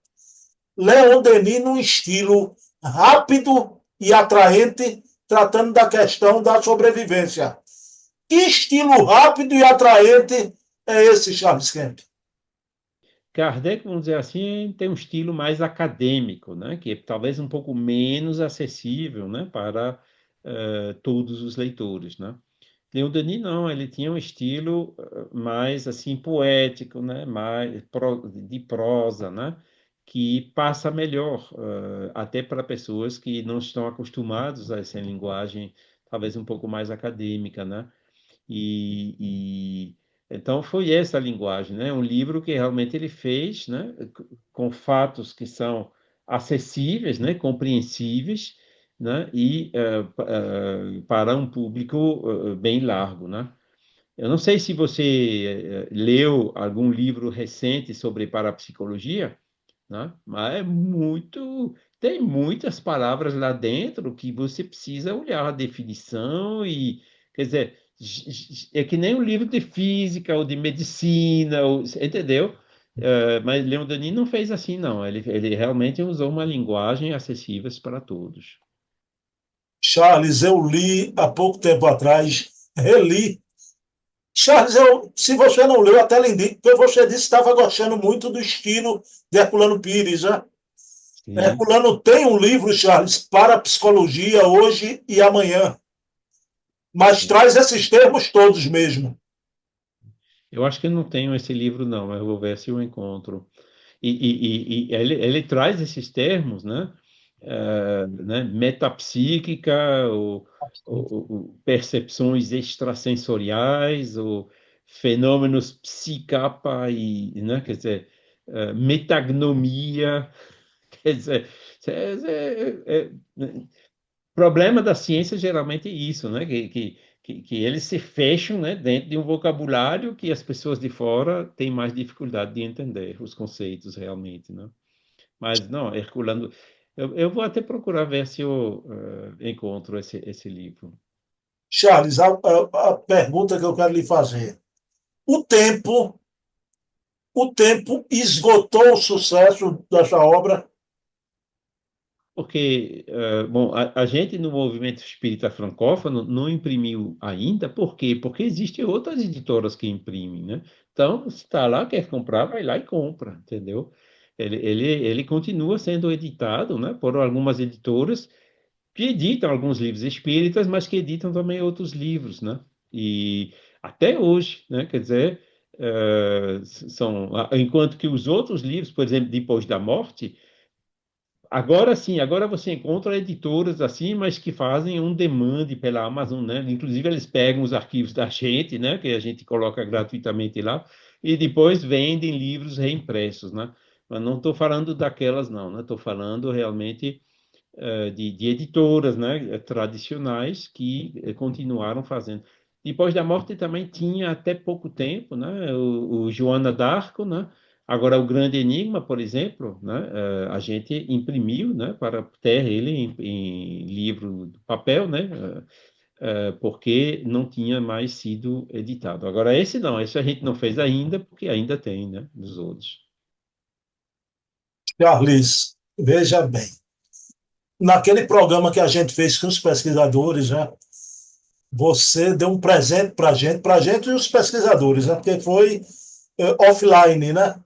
Leon Denis num estilo rápido e atraente, tratando da questão da sobrevivência. Que estilo rápido e atraente é esse, Charles Kemp? Kardec, vamos dizer assim, tem um estilo mais acadêmico, né? Que é talvez um pouco menos acessível, né? Para todos os leitores, né? Leon Denis não, ele tinha um estilo mais assim poético, né? Mais de prosa, né? Que passa melhor até para pessoas que não estão acostumadas a essa linguagem talvez um pouco mais acadêmica, né? Então foi essa a linguagem, né? Um livro que realmente ele fez, né? Com fatos que são acessíveis, né? Compreensíveis, né? E para um público bem largo, né? Eu não sei se você leu algum livro recente sobre parapsicologia, né? Mas tem muitas palavras lá dentro que você precisa olhar a definição e, quer dizer, é que nem um livro de física ou de medicina, entendeu? Mas Leon Denis não fez assim, não. Ele realmente usou uma linguagem acessível para todos. Charles, eu li há pouco tempo atrás, reli. Charles, se você não leu, até lhe indico, porque você disse que estava gostando muito do estilo de Herculano Pires, né? Sim, Herculano tem um livro, Charles, para psicologia hoje e amanhã, mas sim. traz esses termos todos mesmo. Eu acho que eu não tenho esse livro, não, mas eu vou ver se eu encontro. E ele traz esses termos, né? Né? Metapsíquica, percepções extrasensoriais, ou fenômenos psicapa, né? Quer dizer, metagnomia, quer dizer, é, é, é, problema da ciência geralmente é isso, né? Que que eles se fecham, né, dentro de um vocabulário que as pessoas de fora têm mais dificuldade de entender os conceitos realmente, né? Mas não, Herculano, eu vou até procurar ver se eu encontro esse livro. Charles, a pergunta que eu quero lhe fazer. O tempo, o tempo esgotou o sucesso dessa obra? Porque, bom, a gente no movimento espírita francófono não imprimiu ainda, por quê? Porque existem outras editoras que imprimem, né? Então, se está lá, quer comprar, vai lá e compra, entendeu? Ele continua sendo editado, né, por algumas editoras que editam alguns livros espíritas, mas que editam também outros livros, né? E até hoje, né? Quer dizer, enquanto que os outros livros, por exemplo, Depois da Morte, agora sim, agora você encontra editoras assim, mas que fazem um demand pela Amazon, né? Inclusive eles pegam os arquivos da gente, né? Que a gente coloca gratuitamente lá, e depois vendem livros reimpressos, né? Mas não estou falando daquelas, não, né? Estou falando realmente de editoras, né? Tradicionais que continuaram fazendo. Depois da morte também tinha até pouco tempo, né? O Joana d'Arco, né? Agora, o Grande Enigma, por exemplo, né, a gente imprimiu, né, para ter ele em livro de papel, né, porque não tinha mais sido editado. Agora, esse não, esse a gente não fez ainda, porque ainda tem, né, dos outros. Charles, veja bem. Naquele programa que a gente fez com os pesquisadores, né, você deu um presente para a gente e os pesquisadores, né, porque foi offline, né?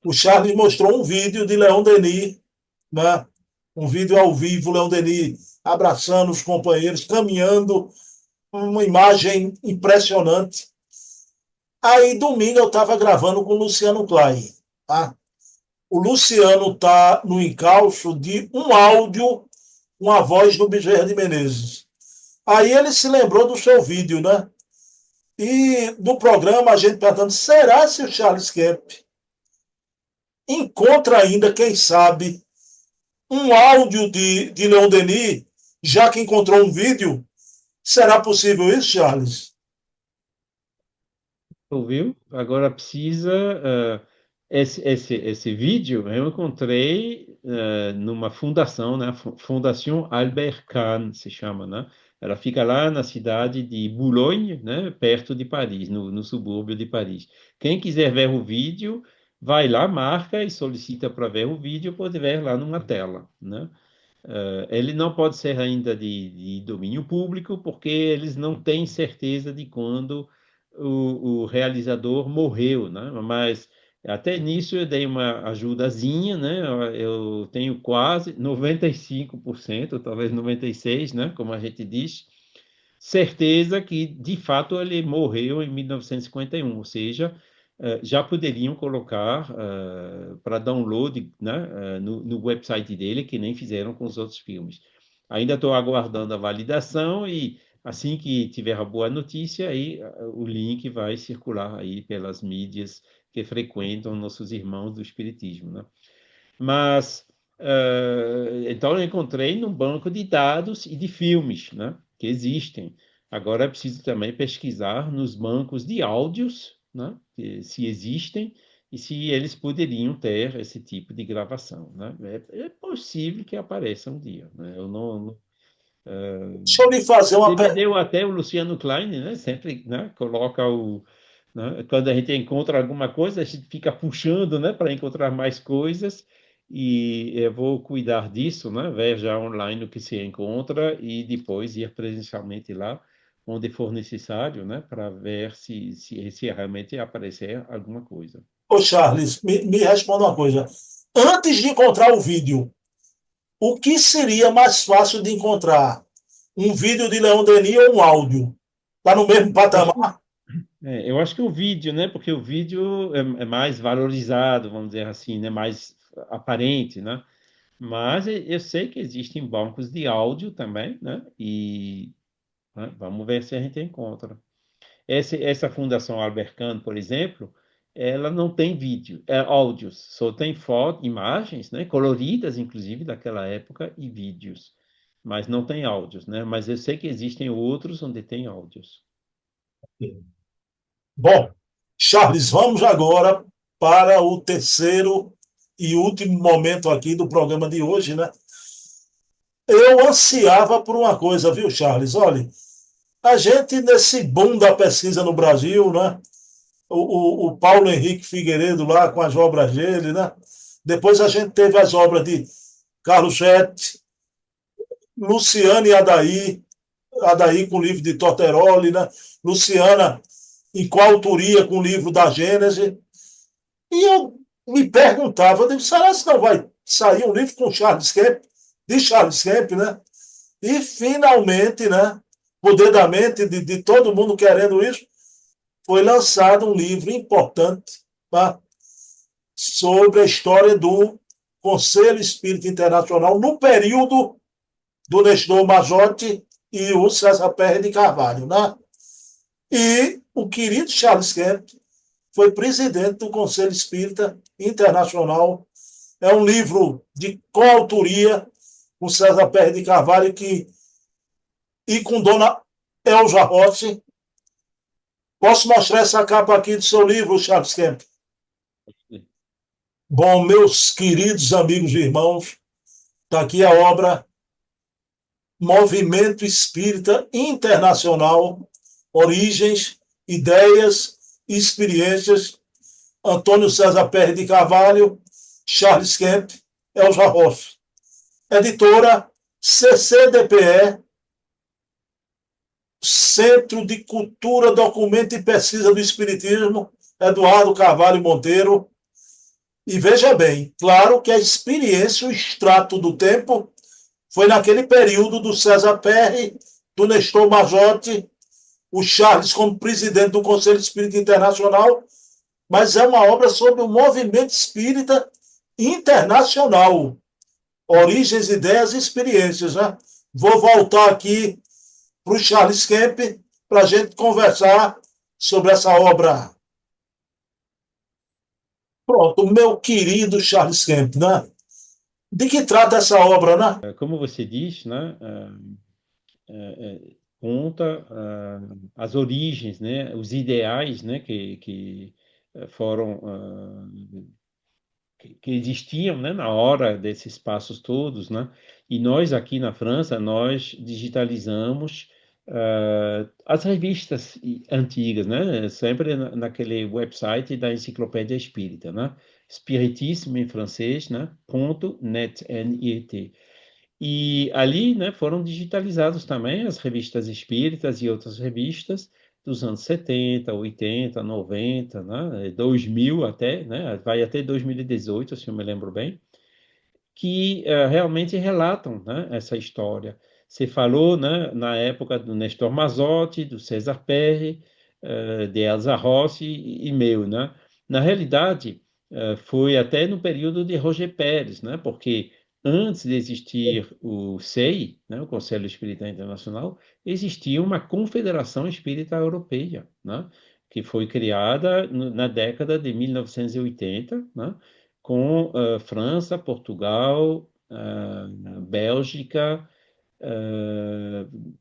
O Charles mostrou um vídeo de Leon Denis, né? Um vídeo ao vivo, Leon Denis abraçando os companheiros, caminhando, uma imagem impressionante. Aí, domingo, eu estava gravando com o Luciano Klein. Tá? O Luciano está no encalço de um áudio com a voz do Bezerra de Menezes. Aí ele se lembrou do seu vídeo, né? E do programa a gente perguntando, será se o Charles Kemp encontra ainda, quem sabe, um áudio de Leon Denis, já que encontrou um vídeo? Será possível isso, Charles? Ouviu? Agora precisa. Esse vídeo eu encontrei numa fundação, né? Fundação Albert Kahn se chama, né? Ela fica lá na cidade de Boulogne, né? Perto de Paris, no subúrbio de Paris. Quem quiser ver o vídeo, vai lá, marca e solicita para ver o vídeo, pode ver lá numa tela, né? Ele não pode ser ainda de domínio público, porque eles não têm certeza de quando o realizador morreu, né? Mas até nisso eu dei uma ajudazinha, né? Eu tenho quase 95%, talvez 96%, né? Como a gente diz, certeza que de fato ele morreu em 1951, ou seja, já poderiam colocar para download, né, no website dele, que nem fizeram com os outros filmes. Ainda estou aguardando a validação e assim que tiver a boa notícia, aí o link vai circular aí pelas mídias que frequentam nossos irmãos do Espiritismo, né? Mas então eu encontrei num banco de dados e de filmes, né, que existem. Agora é preciso também pesquisar nos bancos de áudios, né, se existem e se eles poderiam ter esse tipo de gravação, né? É possível que apareça um dia, né? Eu não, Deixa eu lhe fazer uma você me pergunta. deu até o Luciano Klein, né? Sempre, né? Coloca né? Quando a gente encontra alguma coisa, a gente fica puxando, né? Para encontrar mais coisas. E eu vou cuidar disso, né? Ver já online o que se encontra e depois ir presencialmente lá, onde for necessário, né? Para ver se realmente aparecer alguma coisa. Ô, Charles, me responda uma coisa. Antes de encontrar o vídeo, o que seria mais fácil de encontrar? Um vídeo de Leon Denis ou um áudio? Está no mesmo Acho que, patamar? eu acho que o vídeo, né? Porque o vídeo é mais valorizado, vamos dizer assim, né? Mais aparente, né? Mas eu sei que existem bancos de áudio também, né? E né, vamos ver se a gente encontra. Essa Fundação Albert Kahn, por exemplo, ela não tem vídeo, áudios, só tem foto, imagens, né? Coloridas, inclusive, daquela época, e vídeos. mas não tem áudios, né? Mas eu sei que existem outros onde tem áudios. Bom, Charles, vamos agora para o terceiro e último momento aqui do programa de hoje, né? Eu ansiava por uma coisa, viu, Charles? Olha, a gente, nesse boom da pesquisa no Brasil, né? O Paulo Henrique Figueiredo lá com as obras dele, né? Depois a gente teve as obras de Carlos Chet, Luciana e Adair com o livro de Torteroli, né? Luciana em coautoria com o livro da Gênese. E eu me perguntava, eu digo, será que não vai sair um livro com Charles Kemp, de Charles Kemp, né? E finalmente, né? Poder da mente de todo mundo querendo isso, foi lançado um livro importante, tá? Sobre a história do Conselho Espírita Internacional no período do Nestor Mazotti e o César Pérez de Carvalho, né? E o querido Charles Kemp foi presidente do Conselho Espírita Internacional. É um livro de coautoria com César Pérez de Carvalho e com Dona Elza Rossi. Posso mostrar essa capa aqui do seu livro, Charles Kemp? Bom, meus queridos amigos e irmãos, está aqui a obra Movimento Espírita Internacional, Origens, Ideias e Experiências, Antônio César Pérez de Carvalho, Charles Kemp, Elza Rossi. Editora CCDPE, Centro de Cultura, Documento e Pesquisa do Espiritismo, Eduardo Carvalho Monteiro. E veja bem, claro que a experiência, o extrato do tempo, foi naquele período do César Perry, do Nestor Mazotti, o Charles como presidente do Conselho Espírita Internacional, mas é uma obra sobre o movimento espírita internacional. Origens, ideias e experiências. Né? Vou voltar aqui para o Charles Kemp para a gente conversar sobre essa obra. Pronto, meu querido Charles Kemp, né? De que trata essa obra, né? Como você diz, né? Conta as origens, né? Os ideais, né? Que foram que existiam, né, na hora desses passos todos, né? E nós aqui na França, nós digitalizamos as revistas antigas, né? Sempre naquele website da Enciclopédia Espírita, né? Spiritisme em francês, né? Ponto net, N-I-T. E ali, né, foram digitalizados também as revistas espíritas e outras revistas dos anos 70, 80, 90, né, 2000 até, né, vai até 2018, se eu me lembro bem, que realmente relatam, né, essa história. Você falou, né, na época do Nestor Mazotti, do César Perry, de Elza Rossi e meu, né? Na realidade, foi até no período de Roger Pérez, né? Porque antes de existir o SEI, né, o Conselho Espírita Internacional, existia uma Confederação Espírita Europeia, né? Que foi criada na década de 1980, né? Com França, Portugal, Bélgica, uh,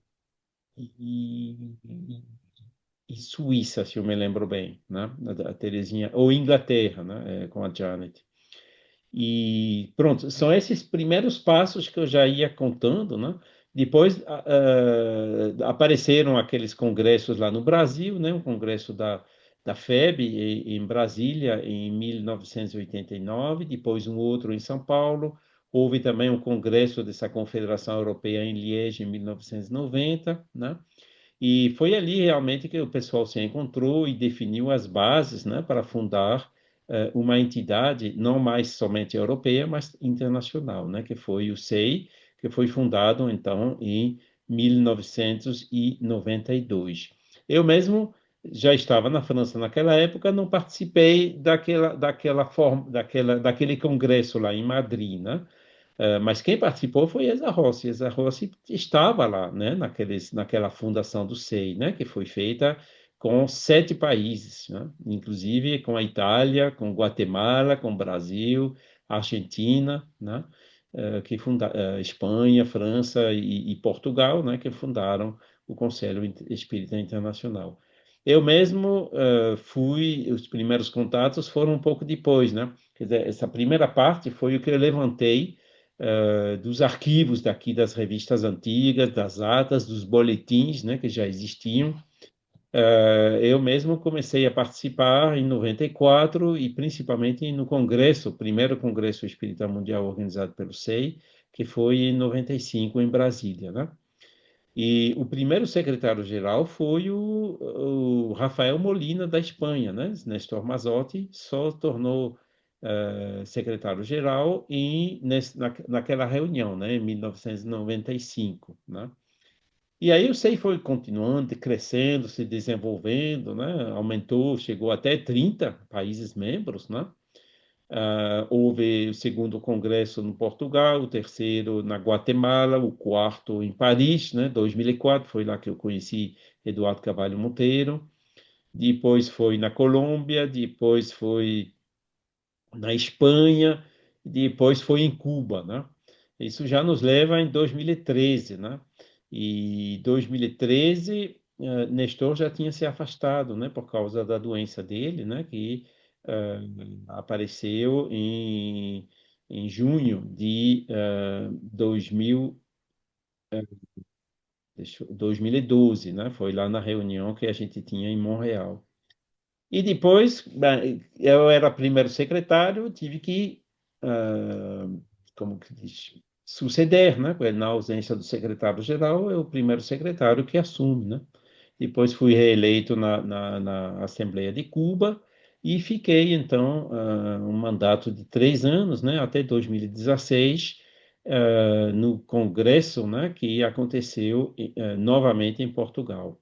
e, e Suíça, se eu me lembro bem, né? A Terezinha, ou Inglaterra, né? Com a Janet. E pronto, são esses primeiros passos que eu já ia contando, né? Depois apareceram aqueles congressos lá no Brasil, né? O congresso da FEB em Brasília em 1989, depois um outro em São Paulo. Houve também um congresso dessa Confederação Europeia em Liege em 1990, né? E foi ali realmente que o pessoal se encontrou e definiu as bases, né, para fundar uma entidade não mais somente europeia, mas internacional, né, que foi o SEI, que foi fundado então em 1992. Eu mesmo já estava na França naquela época, não participei daquele congresso lá em Madrid, né? Mas quem participou foi Eza Rossi. Eza Rossi estava lá, né, naquela fundação do SEI, né, que foi feita com 7 países, né, inclusive com a Itália, com Guatemala, com Brasil, Argentina, né, Espanha, França e Portugal, né, que fundaram o Conselho Espírita Internacional. Eu mesmo os primeiros contatos foram um pouco depois, né? Quer dizer, essa primeira parte foi o que eu levantei dos arquivos daqui das revistas antigas, das atas, dos boletins, né, que já existiam. Eu mesmo comecei a participar em 94 e principalmente no congresso, o primeiro congresso espírita mundial organizado pelo SEI, que foi em 95 em Brasília, né? E o primeiro secretário-geral foi o Rafael Molina da Espanha, né? Nestor Mazotti só tornou secretário-geral naquela reunião, né? Em 1995, né? E aí o SEI foi continuando, crescendo, se desenvolvendo, né? Aumentou, chegou até 30 países membros, né? Houve o segundo congresso no Portugal, o terceiro na Guatemala, o quarto em Paris, né? 2004, foi lá que eu conheci Eduardo Carvalho Monteiro. Depois foi na Colômbia, depois foi na Espanha, depois foi em Cuba, né? Isso já nos leva em 2013, né? E 2013, Nestor já tinha se afastado, né? Por causa da doença dele, né? Que apareceu em junho de 2012, né? Foi lá na reunião que a gente tinha em Montreal. E depois, bem, eu era primeiro secretário, tive que, ah, como que diz, suceder, né? Porque na ausência do secretário-geral, é o primeiro secretário que assume, né? Depois fui reeleito na Assembleia de Cuba e fiquei, então, um mandato de 3 anos, né? Até 2016, no Congresso, né? Que aconteceu, novamente em Portugal.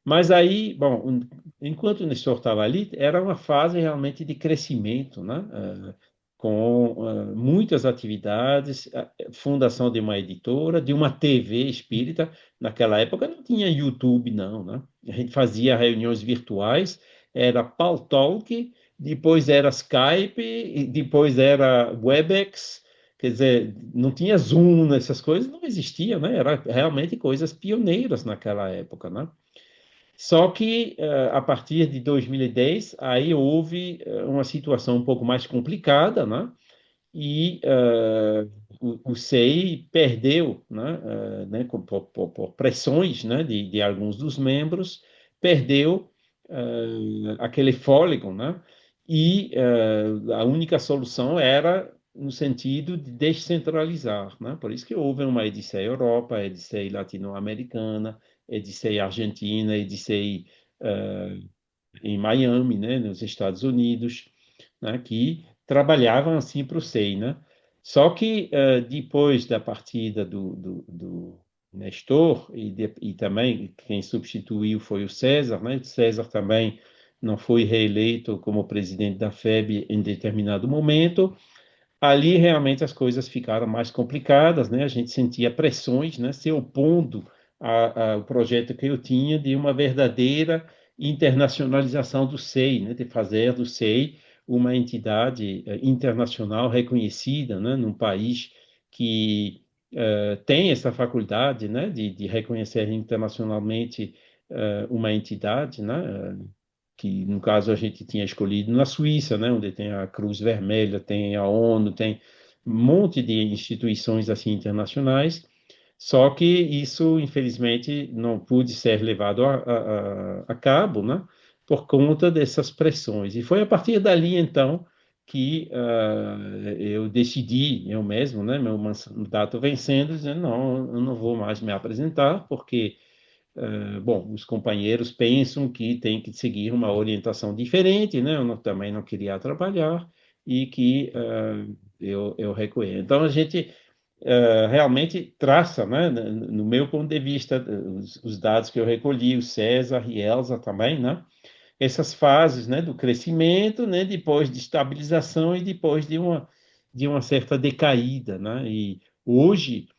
Mas aí, bom, enquanto o Nestor estava ali, era uma fase realmente de crescimento, né? Com muitas atividades, a fundação de uma editora, de uma TV espírita. Naquela época não tinha YouTube, não, né? A gente fazia reuniões virtuais, era Paltalk, depois era Skype, e depois era Webex. Quer dizer, não tinha Zoom, essas coisas não existiam, né? Era realmente coisas pioneiras naquela época, né? Só que a partir de 2010, aí houve uma situação um pouco mais complicada, né? E o SEI perdeu, por pressões, né, de alguns dos membros, perdeu aquele fôlego, né? E a única solução era no sentido de descentralizar, né? Por isso que houve uma Edicei Europa, Edicei Latino-Americana, Edicei Argentina, Edicei em Miami, né, nos Estados Unidos, né, que trabalhavam assim para o SEI, né? Só que depois da partida do Nestor e também quem substituiu foi o César, né? O César também não foi reeleito como presidente da FEB em determinado momento. Ali realmente as coisas ficaram mais complicadas, né? A gente sentia pressões, né, se opondo ao projeto que eu tinha de uma verdadeira internacionalização do SEI, né, de fazer do SEI uma entidade internacional reconhecida, né, num país que tem essa faculdade, né, de reconhecer internacionalmente uma entidade, né, que no caso a gente tinha escolhido na Suíça, né, onde tem a Cruz Vermelha, tem a ONU, tem um monte de instituições assim internacionais, só que isso infelizmente não pôde ser levado a cabo, né, por conta dessas pressões. E foi a partir dali então que eu decidi, eu mesmo, né, meu mandato vencendo, dizendo não, eu não vou mais me apresentar, porque bom, os companheiros pensam que tem que seguir uma orientação diferente, né? Também não queria atrapalhar e que eu reconheço. Então, a gente realmente traça, né? No meu ponto de vista, os dados que eu recolhi, o César e Elza também, né? Essas fases, né? Do crescimento, né? Depois de estabilização e depois de uma certa decaída, né? E hoje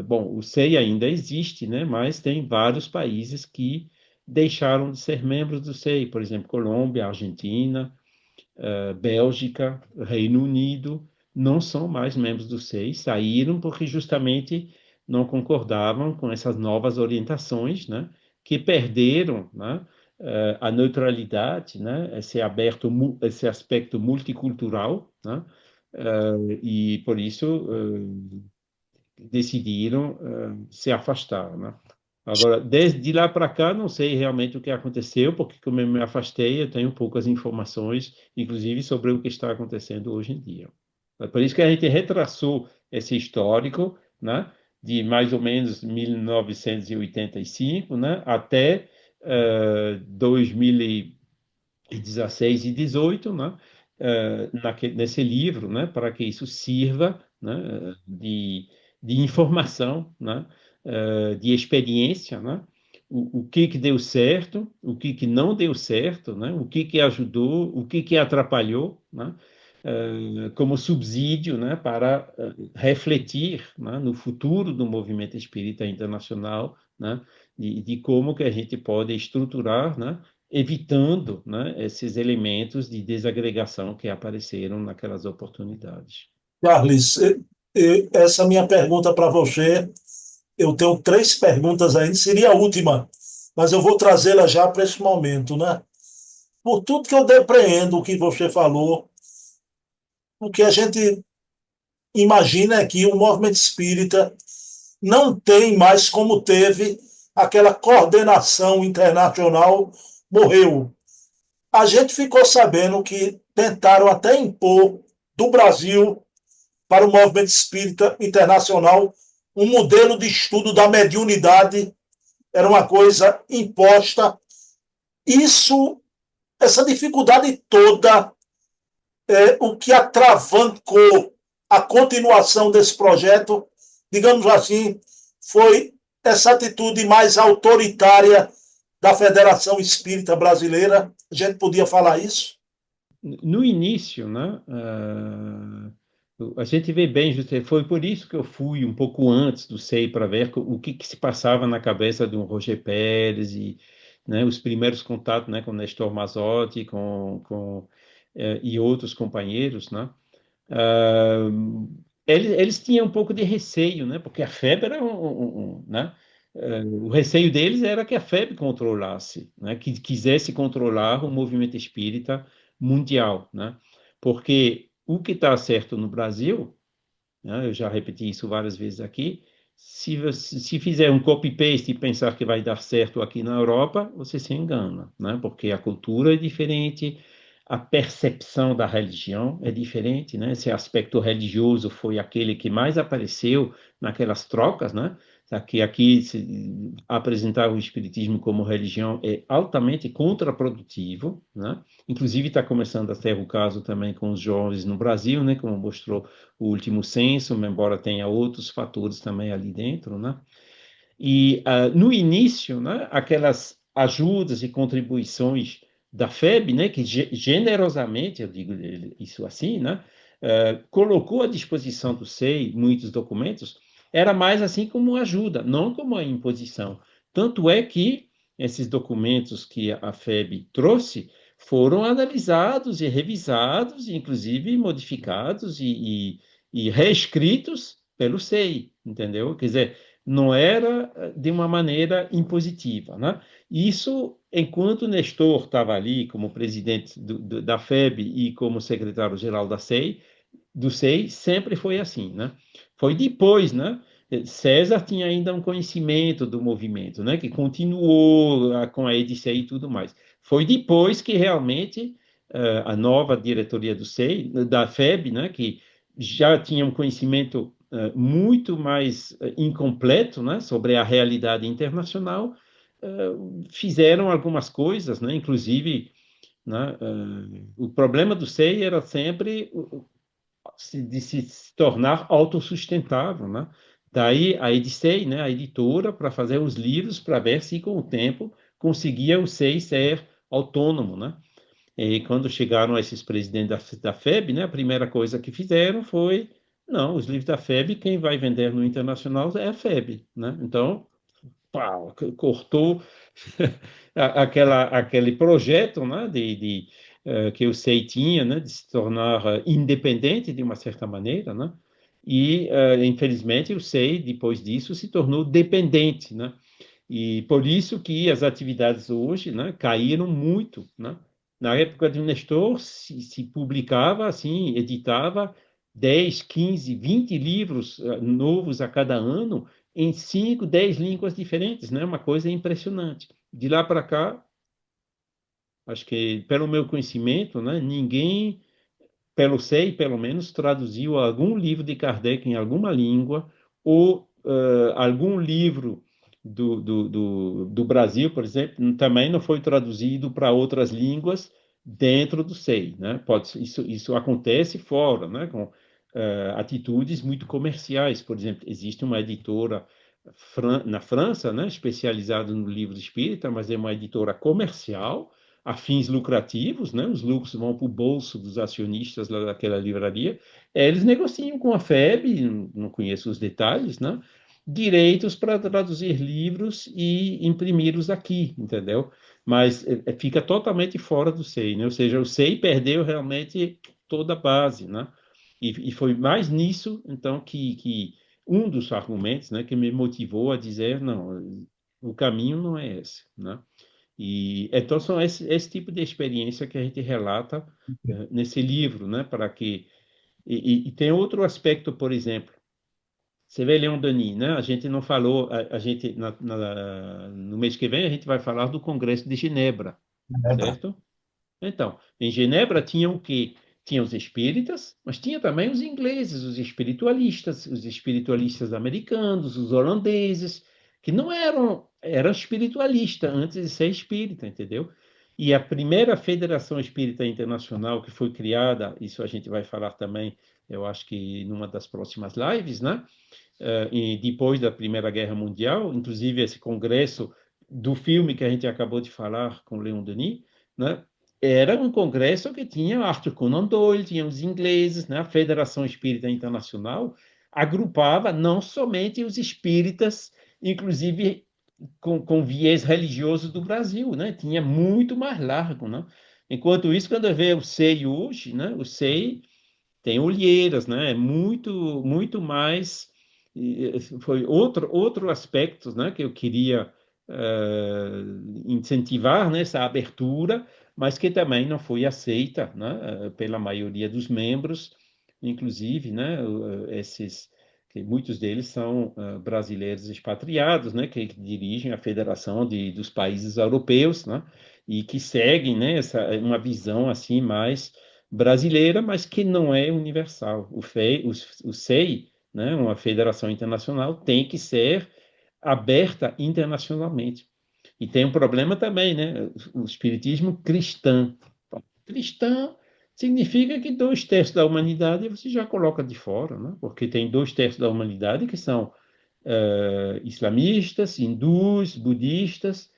bom, o SEI ainda existe, né, mas tem vários países que deixaram de ser membros do SEI, por exemplo, Colômbia, Argentina, Bélgica, Reino Unido, não são mais membros do SEI, saíram porque justamente não concordavam com essas novas orientações, né, que perderam, né, a neutralidade, né, esse aspecto multicultural, né, e por isso decidiram se afastar, né? Agora, desde lá para cá, não sei realmente o que aconteceu, porque como eu me afastei, eu tenho poucas informações, inclusive sobre o que está acontecendo hoje em dia. É por isso que a gente retraçou esse histórico, né, de mais ou menos 1985, né, até 2016 e 18, né, nesse livro, né, para que isso sirva, né, de informação, né, de experiência, né, o que deu certo, o que não deu certo, né, o que ajudou, o que atrapalhou, né, como subsídio, né, para refletir, né, no futuro do movimento espírita internacional, né, de como que a gente pode estruturar, né, evitando, né, esses elementos de desagregação que apareceram naquelas oportunidades. Carlos, essa minha pergunta para você, eu tenho três perguntas ainda, seria a última, mas eu vou trazê-la já para esse momento, né? Por tudo que eu depreendo o que você falou, o que a gente imagina é que o movimento espírita não tem mais como teve aquela coordenação internacional, morreu. A gente ficou sabendo que tentaram até impor do Brasil para o movimento espírita internacional um modelo de estudo da mediunidade, era uma coisa imposta. Isso, essa dificuldade toda, o que atravancou a continuação desse projeto, digamos assim, foi essa atitude mais autoritária da Federação Espírita Brasileira. A gente podia falar isso? No início, né, a gente vê bem, foi por isso que eu fui um pouco antes do SEI para ver o que se passava na cabeça de um Roger Pérez e, né, os primeiros contatos, né, com Nestor Mazotti, e outros companheiros, né? Ah, eles tinham um pouco de receio, né? Porque a FEB era né? O receio deles era que a FEB controlasse, né? Que quisesse controlar o movimento espírita mundial, né? Porque o que está certo no Brasil, né? Eu já repeti isso várias vezes aqui. Se fizer um copy-paste e pensar que vai dar certo aqui na Europa, você se engana, né? Porque a cultura é diferente, a percepção da religião é diferente, né? Esse aspecto religioso foi aquele que mais apareceu naquelas trocas, né? Aqui apresentar o espiritismo como religião é altamente contraprodutivo, né? Inclusive está começando a ter o caso também com os jovens no Brasil, né? Como mostrou o último censo, embora tenha outros fatores também ali dentro, né? E no início, né, aquelas ajudas e contribuições da FEB, né, que generosamente, eu digo isso assim, né, colocou à disposição do SEI muitos documentos, era mais assim como ajuda, não como a imposição. Tanto é que esses documentos que a FEB trouxe foram analisados e revisados, inclusive modificados e reescritos pelo SEI, entendeu? Quer dizer, não era de uma maneira impositiva, né? Isso, enquanto Nestor estava ali como presidente da FEB e como secretário-geral do SEI, sempre foi assim, né? Foi depois, né? César tinha ainda um conhecimento do movimento, né? Que continuou com a EDCEI e tudo mais. Foi depois que realmente a nova diretoria do SEI, da FEB, né? Que já tinha um conhecimento muito mais incompleto, né, sobre a realidade internacional, fizeram algumas coisas, né, inclusive, né, o problema do SEI era sempre de se tornar autossustentável, né? Daí a Edicei, né, a editora, para fazer os livros, para ver se com o tempo conseguia o SEI ser autônomo, né? E quando chegaram esses presidentes da FEB, né, a primeira coisa que fizeram foi, não, os livros da FEB, quem vai vender no internacional é a FEB, né? Então, pau, cortou aquele projeto, né, que o SEI tinha, né, de se tornar independente de uma certa maneira, né? E, infelizmente, o SEI, depois disso, se tornou dependente, né? E por isso que as atividades hoje, né, caíram muito, né? Na época de Nestor, se publicava, assim, editava 10, 15, 20 livros novos a cada ano em 5, 10 línguas diferentes, né? Uma coisa impressionante. De lá para cá, acho que, pelo meu conhecimento, né, ninguém, pelo SEI, pelo menos, traduziu algum livro de Kardec em alguma língua, ou algum livro do Brasil, por exemplo, também não foi traduzido para outras línguas dentro do SEI, né? Isso acontece fora, né? Com atitudes muito comerciais. Por exemplo, existe uma editora na França, né, especializada no livro espírita, mas é uma editora comercial, a fins lucrativos, né? Os lucros vão para o bolso dos acionistas lá daquela livraria. Eles negociam com a FEB, não conheço os detalhes, né? Direitos para traduzir livros e imprimi-los aqui, entendeu? Mas fica totalmente fora do SEI, né? Ou seja, o SEI perdeu realmente toda a base, né? E foi mais nisso, então, que um dos argumentos, né, que me motivou a dizer, não, o caminho não é esse, né? E então são esse tipo de experiência que a gente relata nesse livro, né? Para que e tem outro aspecto, por exemplo, você vê Leon Denis, né? A gente não falou, a gente no mês que vem a gente vai falar do Congresso de Genebra, Lembra? certo? Então, em Genebra tinha o quê? Tinha os espíritas, mas tinha também os ingleses, os espiritualistas americanos, os holandeses, que não eram espiritualistas antes de ser espírita, entendeu? E a primeira Federação Espírita Internacional que foi criada, isso a gente vai falar também, eu acho que numa das próximas lives, né? E depois da Primeira Guerra Mundial, inclusive esse congresso do filme que a gente acabou de falar com Leon Denis, né? Era um congresso que tinha Arthur Conan Doyle, tinha os ingleses, né? A Federação Espírita Internacional agrupava não somente os espíritas, inclusive com viés religioso do Brasil, né? Tinha muito mais largo, né? Enquanto isso, quando vê o SEI hoje, né? O SEI tem olheiras, né? É muito mais. Foi outro aspecto, né, que eu queria incentivar nessa abertura, mas que também não foi aceita, né, pela maioria dos membros, inclusive, né, esses que muitos deles são brasileiros expatriados, né, que dirigem a Federação dos Países Europeus, né, e que seguem, né, uma visão assim mais brasileira, mas que não é universal. O SEI, né, uma federação internacional, tem que ser aberta internacionalmente. E tem um problema também, né? O espiritismo cristão. Cristão significa que 2/3 da humanidade você já coloca de fora, né? Porque tem 2/3 da humanidade que são islamistas, hindus, budistas,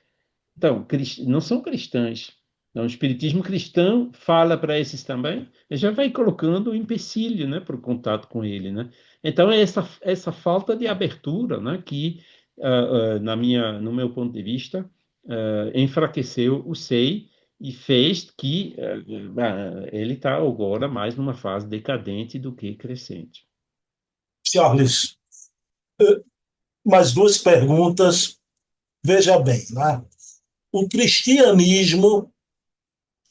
então, não são cristãs. Então, o espiritismo cristão fala para esses também, e já vai colocando um empecilho, né, para o contato com ele, né? Então, é essa falta de abertura, né, que, no meu ponto de vista, enfraqueceu o SEI e fez que ele está agora mais numa fase decadente do que crescente. Charles, mais duas perguntas. Veja bem, né? O cristianismo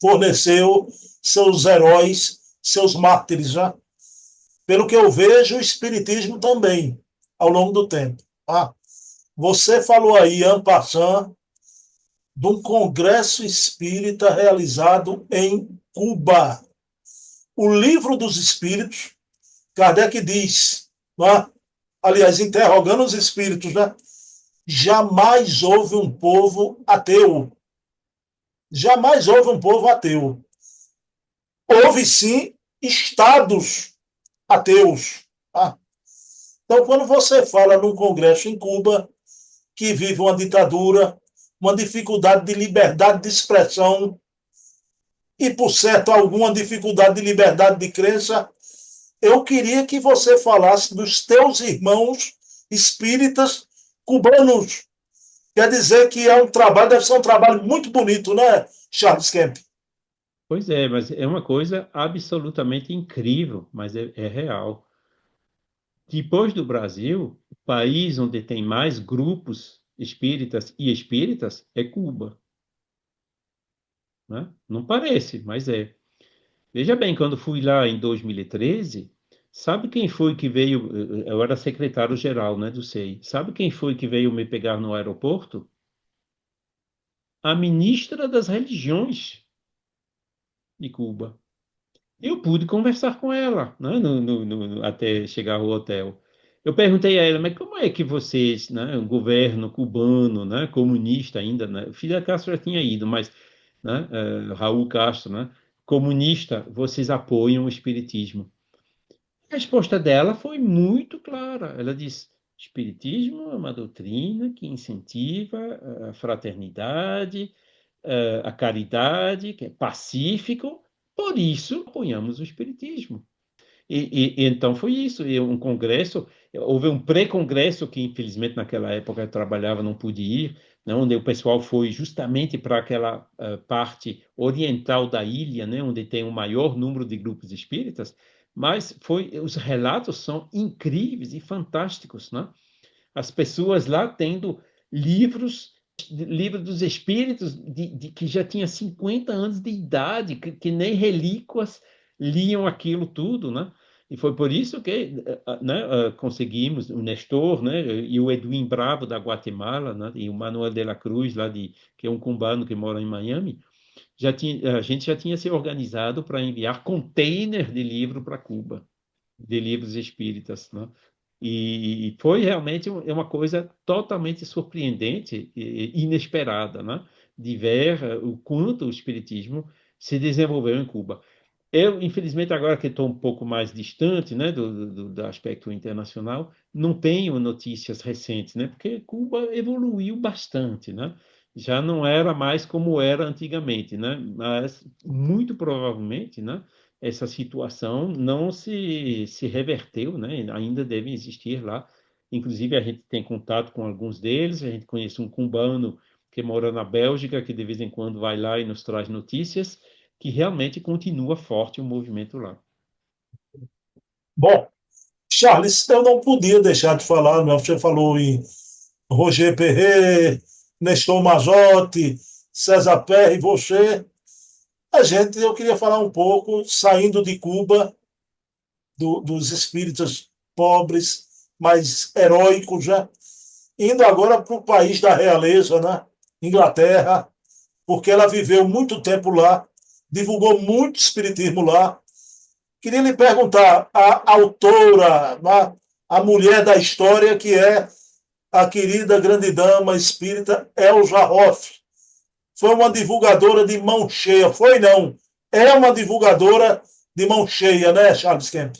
forneceu seus heróis, seus mártires, né? Pelo que eu vejo, o espiritismo também, ao longo do tempo. Ah, você falou aí, en passant, de um congresso espírita realizado em Cuba. O Livro dos Espíritos, Kardec diz, né? Aliás, interrogando os espíritos, né? Jamais houve um povo ateu. Jamais houve um povo ateu. Houve sim estados ateus. Tá? Então, quando você fala num congresso em Cuba, que vive uma ditadura, uma dificuldade de liberdade de expressão e, por certo, alguma dificuldade de liberdade de crença, eu queria que você falasse dos teus irmãos espíritas cubanos. Quer dizer que é um trabalho, deve ser um trabalho muito bonito, né, Charles Kemp? Pois é, mas é uma coisa absolutamente incrível, mas é real. Depois do Brasil, o país onde tem mais grupos espíritas e espíritas é Cuba, né? Não parece, mas é. Veja bem, quando fui lá em 2013, sabe quem foi que veio? Eu era secretário-geral, né, do SEI. Sabe quem foi que veio me pegar no aeroporto? A ministra das Religiões de Cuba. Eu pude conversar com ela, né, até chegar ao hotel. Eu perguntei a ela, mas como é que vocês, né, o governo cubano, né, comunista ainda, né, Fidel Castro já tinha ido, mas, né, Raul Castro, né, comunista, vocês apoiam o espiritismo? A resposta dela foi muito clara. Ela disse: Espiritismo é uma doutrina que incentiva a fraternidade, a caridade, que é pacífico, por isso apoiamos o Espiritismo. E então foi isso. E um congresso, houve um pré-congresso que, infelizmente, naquela época eu trabalhava, não pude ir, né, onde o pessoal foi justamente para aquela parte oriental da ilha, né, onde tem o maior número de grupos espíritas. Mas os relatos são incríveis e fantásticos, né? As pessoas lá tendo livros, livro dos espíritos que já tinha 50 anos de idade, que nem relíquias liam aquilo tudo, né? E foi por isso que, né, conseguimos o Nestor, né, e o Edwin Bravo da Guatemala, né, e o Manuel de la Cruz lá que é um cubano que mora em Miami, a gente já tinha se organizado para enviar container de livro para Cuba, de livros espíritas, né? E foi realmente uma coisa totalmente surpreendente e inesperada, né? De ver o quanto o espiritismo se desenvolveu em Cuba. Eu, infelizmente, agora que estou um pouco mais distante, né, do aspecto internacional, não tenho notícias recentes, né, porque Cuba evoluiu bastante, né? Já não era mais como era antigamente, né? Mas muito provavelmente, né, essa situação não se reverteu, né? Ainda devem existir lá. Inclusive, a gente tem contato com alguns deles, a gente conhece um cubano que mora na Bélgica, que de vez em quando vai lá e nos traz notícias que realmente continua forte o movimento lá. Bom, Charles, eu não podia deixar de falar, né? Você falou em Roger Perret, Nestor Mazotti, César Perry, você. Eu queria falar um pouco, saindo de Cuba, dos espíritos pobres, mais heróicos, já, indo agora para o país da realeza, né? Inglaterra, porque ela viveu muito tempo lá, divulgou muito espiritismo lá. Queria lhe perguntar, a autora, a mulher da história, que é a querida grande dama espírita Elza Hoff, foi uma divulgadora de mão cheia, foi não, é uma divulgadora de mão cheia, né, Charles Kemp?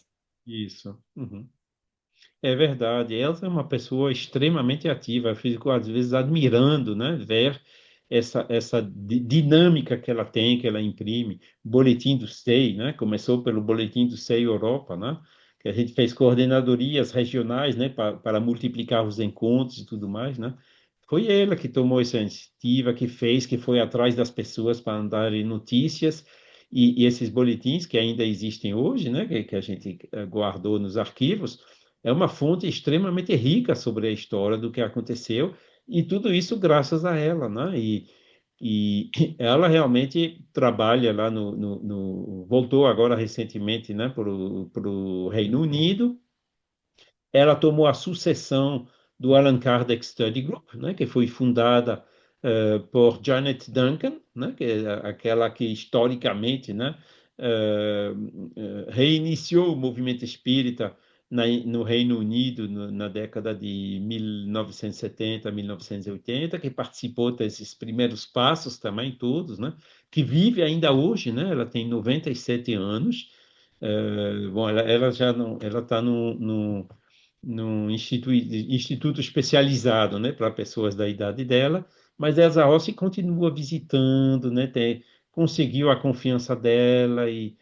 Isso. Uhum. É verdade. Elsa é uma pessoa extremamente ativa. Eu fico, às vezes, admirando, né, ver essa dinâmica que ela tem, que ela imprime. Boletim do SEI, né? Começou pelo Boletim do SEI Europa, né? Que a gente fez coordenadorias regionais, né, para multiplicar os encontros e tudo mais, né? Foi ela que tomou essa iniciativa, que fez, que foi atrás das pessoas para darem notícias. E esses boletins que ainda existem hoje, né, que a gente guardou nos arquivos, é uma fonte extremamente rica sobre a história do que aconteceu, e tudo isso graças a ela, né? E ela realmente trabalha lá voltou agora recentemente, né, para o Reino Unido. Ela tomou a sucessão do Allan Kardec Study Group, né, que foi fundada por Janet Duncan, né, que é aquela que historicamente, né, reiniciou o movimento espírita no Reino Unido na década de 1970, 1980, que participou desses primeiros passos também todos, né, que vive ainda hoje, né, ela tem 97 anos. Bom, ela já não, ela está num instituto especializado, né, para pessoas da idade dela, mas Elsa Rossi continua visitando, né, conseguiu a confiança dela e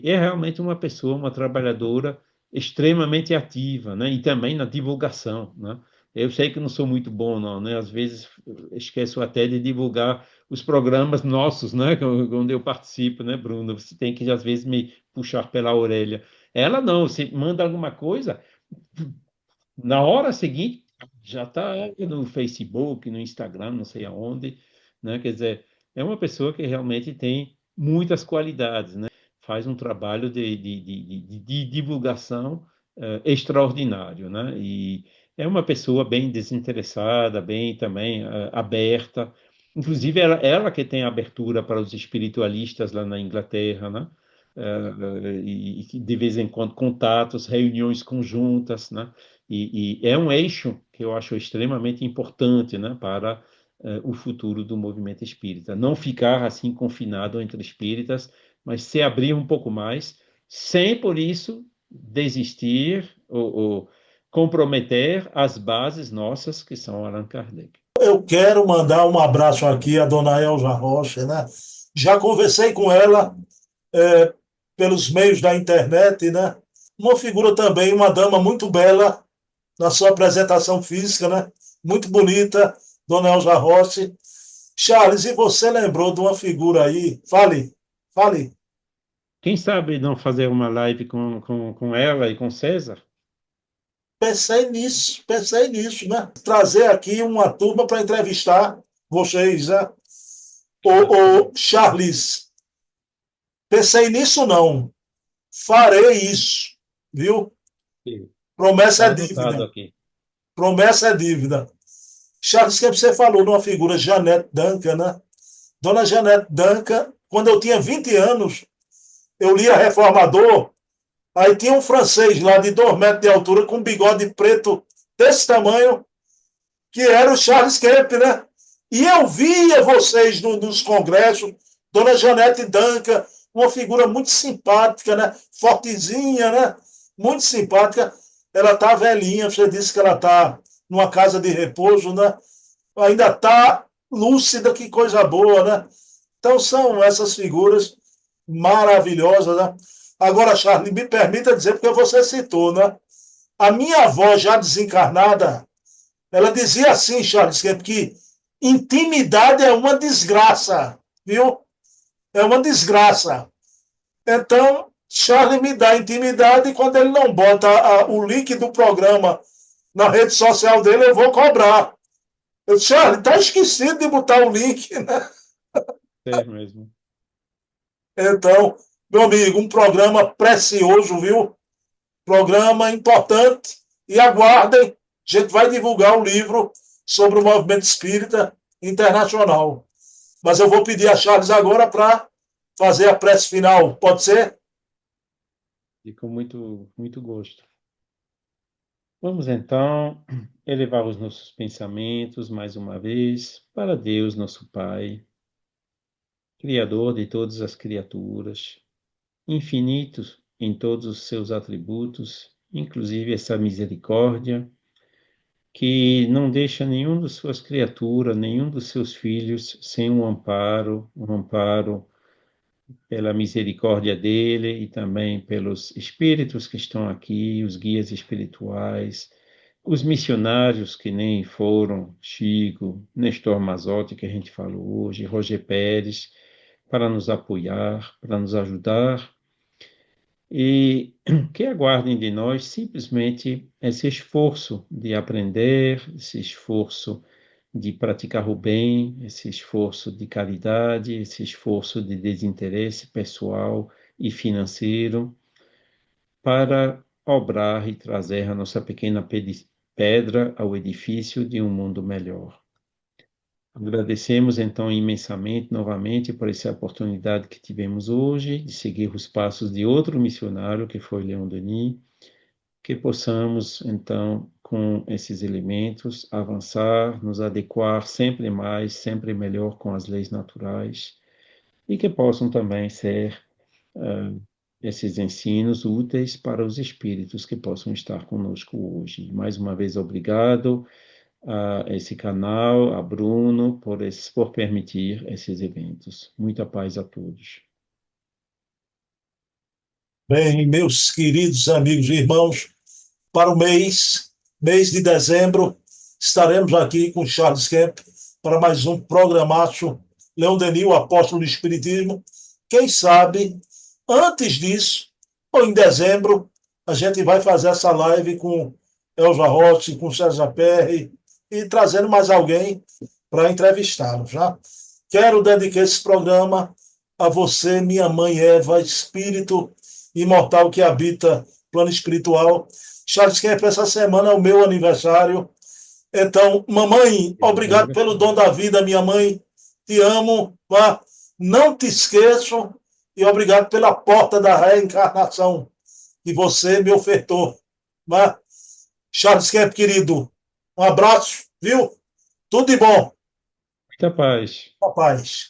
é realmente uma pessoa, uma trabalhadora extremamente ativa, né, e também na divulgação, né. Eu sei que não sou muito bom, não, né? Às vezes esqueço até de divulgar os programas nossos, né, onde eu participo, né, Bruno? Você tem que, às vezes, me puxar pela orelha. Ela não, você manda alguma coisa, na hora seguinte já está no Facebook, no Instagram, não sei aonde, né? Quer dizer, é uma pessoa que realmente tem muitas qualidades, né? Faz um trabalho de divulgação extraordinário, né? E é uma pessoa bem desinteressada, bem também aberta. Inclusive, ela que tem abertura para os espiritualistas lá na Inglaterra, né? E de vez em quando contatos, reuniões conjuntas, né? E é um eixo que eu acho extremamente importante, né, para o futuro do movimento espírita. Não ficar assim confinado entre espíritas, mas se abrir um pouco mais, sem por isso desistir ou comprometer as bases nossas, que são Allan Kardec. Eu quero mandar um abraço aqui à dona Elza Rocha, né? Já conversei com ela é, pelos meios da internet, né? Uma figura também, uma dama muito bela na sua apresentação física, né? Muito bonita, dona Elza Rocha. Charles, e você lembrou de uma figura aí? Fale, fale. Quem sabe não fazer uma live com ela e com César? Pensei nisso, né? Trazer aqui uma turma para entrevistar vocês, né? O Charles, pensei nisso não. Farei isso, viu? Promessa Está é anotado dívida. aqui. Promessa é dívida. Charles, que você falou numa figura Janete Duncan, né? Dona Janete Duncan, quando eu tinha 20 anos, eu lia Reformador, aí tinha um francês lá de 2 metros de altura, com um bigode preto desse tamanho, que era o Charles Kemp, né? E eu via vocês nos congressos, Dona Janete Duncan, uma figura muito simpática, né? Fortezinha, né? Muito simpática. Ela está velhinha, você disse que ela está numa casa de repouso, né? Ainda está lúcida, que coisa boa, né? Então são essas figuras maravilhosas, né? Agora, Charlie, me permita dizer, porque você citou, né? A minha avó, já desencarnada, ela dizia assim, Charles, que intimidade é uma desgraça, viu? É uma desgraça. Então, Charles me dá intimidade e quando ele não bota o link do programa na rede social dele, eu vou cobrar. Eu disse, Charles, tá esquecido de botar o link, né? É mesmo. Então, meu amigo, um programa precioso, viu? Programa importante. E aguardem, a gente vai divulgar o livro sobre o movimento espírita internacional. Mas eu vou pedir a Charles agora para fazer a prece final. Pode ser? E com muito, muito gosto. Vamos então elevar os nossos pensamentos mais uma vez para Deus, nosso Pai, Criador de todas as criaturas, infinito em todos os seus atributos, inclusive essa misericórdia, que não deixa nenhum de suas criaturas, nenhum dos seus filhos sem um amparo pela misericórdia dele e também pelos espíritos que estão aqui, os guias espirituais, os missionários que nem foram, Chico, Nestor Mazotti, que a gente falou hoje, Roger Pérez, para nos apoiar, para nos ajudar e que aguardem de nós simplesmente esse esforço de aprender, esse esforço de praticar o bem, esse esforço de caridade, esse esforço de desinteresse pessoal e financeiro para obrar e trazer a nossa pequena pedra ao edifício de um mundo melhor. Agradecemos então imensamente novamente por essa oportunidade que tivemos hoje de seguir os passos de outro missionário que foi Leon Denis, que possamos então com esses elementos avançar, nos adequar sempre mais, sempre melhor com as leis naturais e que possam também ser esses ensinos úteis para os espíritos que possam estar conosco hoje. Mais uma vez, obrigado a esse canal, a Bruno, por permitir esses eventos. Muita paz a todos. Bem, meus queridos amigos e irmãos, para o mês de dezembro, estaremos aqui com Charles Kemp para mais um programaço Leon Denis, o apóstolo do Espiritismo. Quem sabe, antes disso, ou em dezembro, a gente vai fazer essa live com Elza Rossi, com César Perry, e trazendo mais alguém para entrevistá-lo, já? Quero dedicar esse programa a você, minha mãe Eva, espírito imortal que habita plano espiritual. Charles Kemp, essa semana é o meu aniversário. Então, mamãe, obrigado pelo dom da vida, minha mãe. Te amo, tá? Não te esqueço e obrigado pela porta da reencarnação que você me ofertou. Tá? Charles Kemp, querido, um abraço, viu? Tudo de bom. Muita paz. Paz.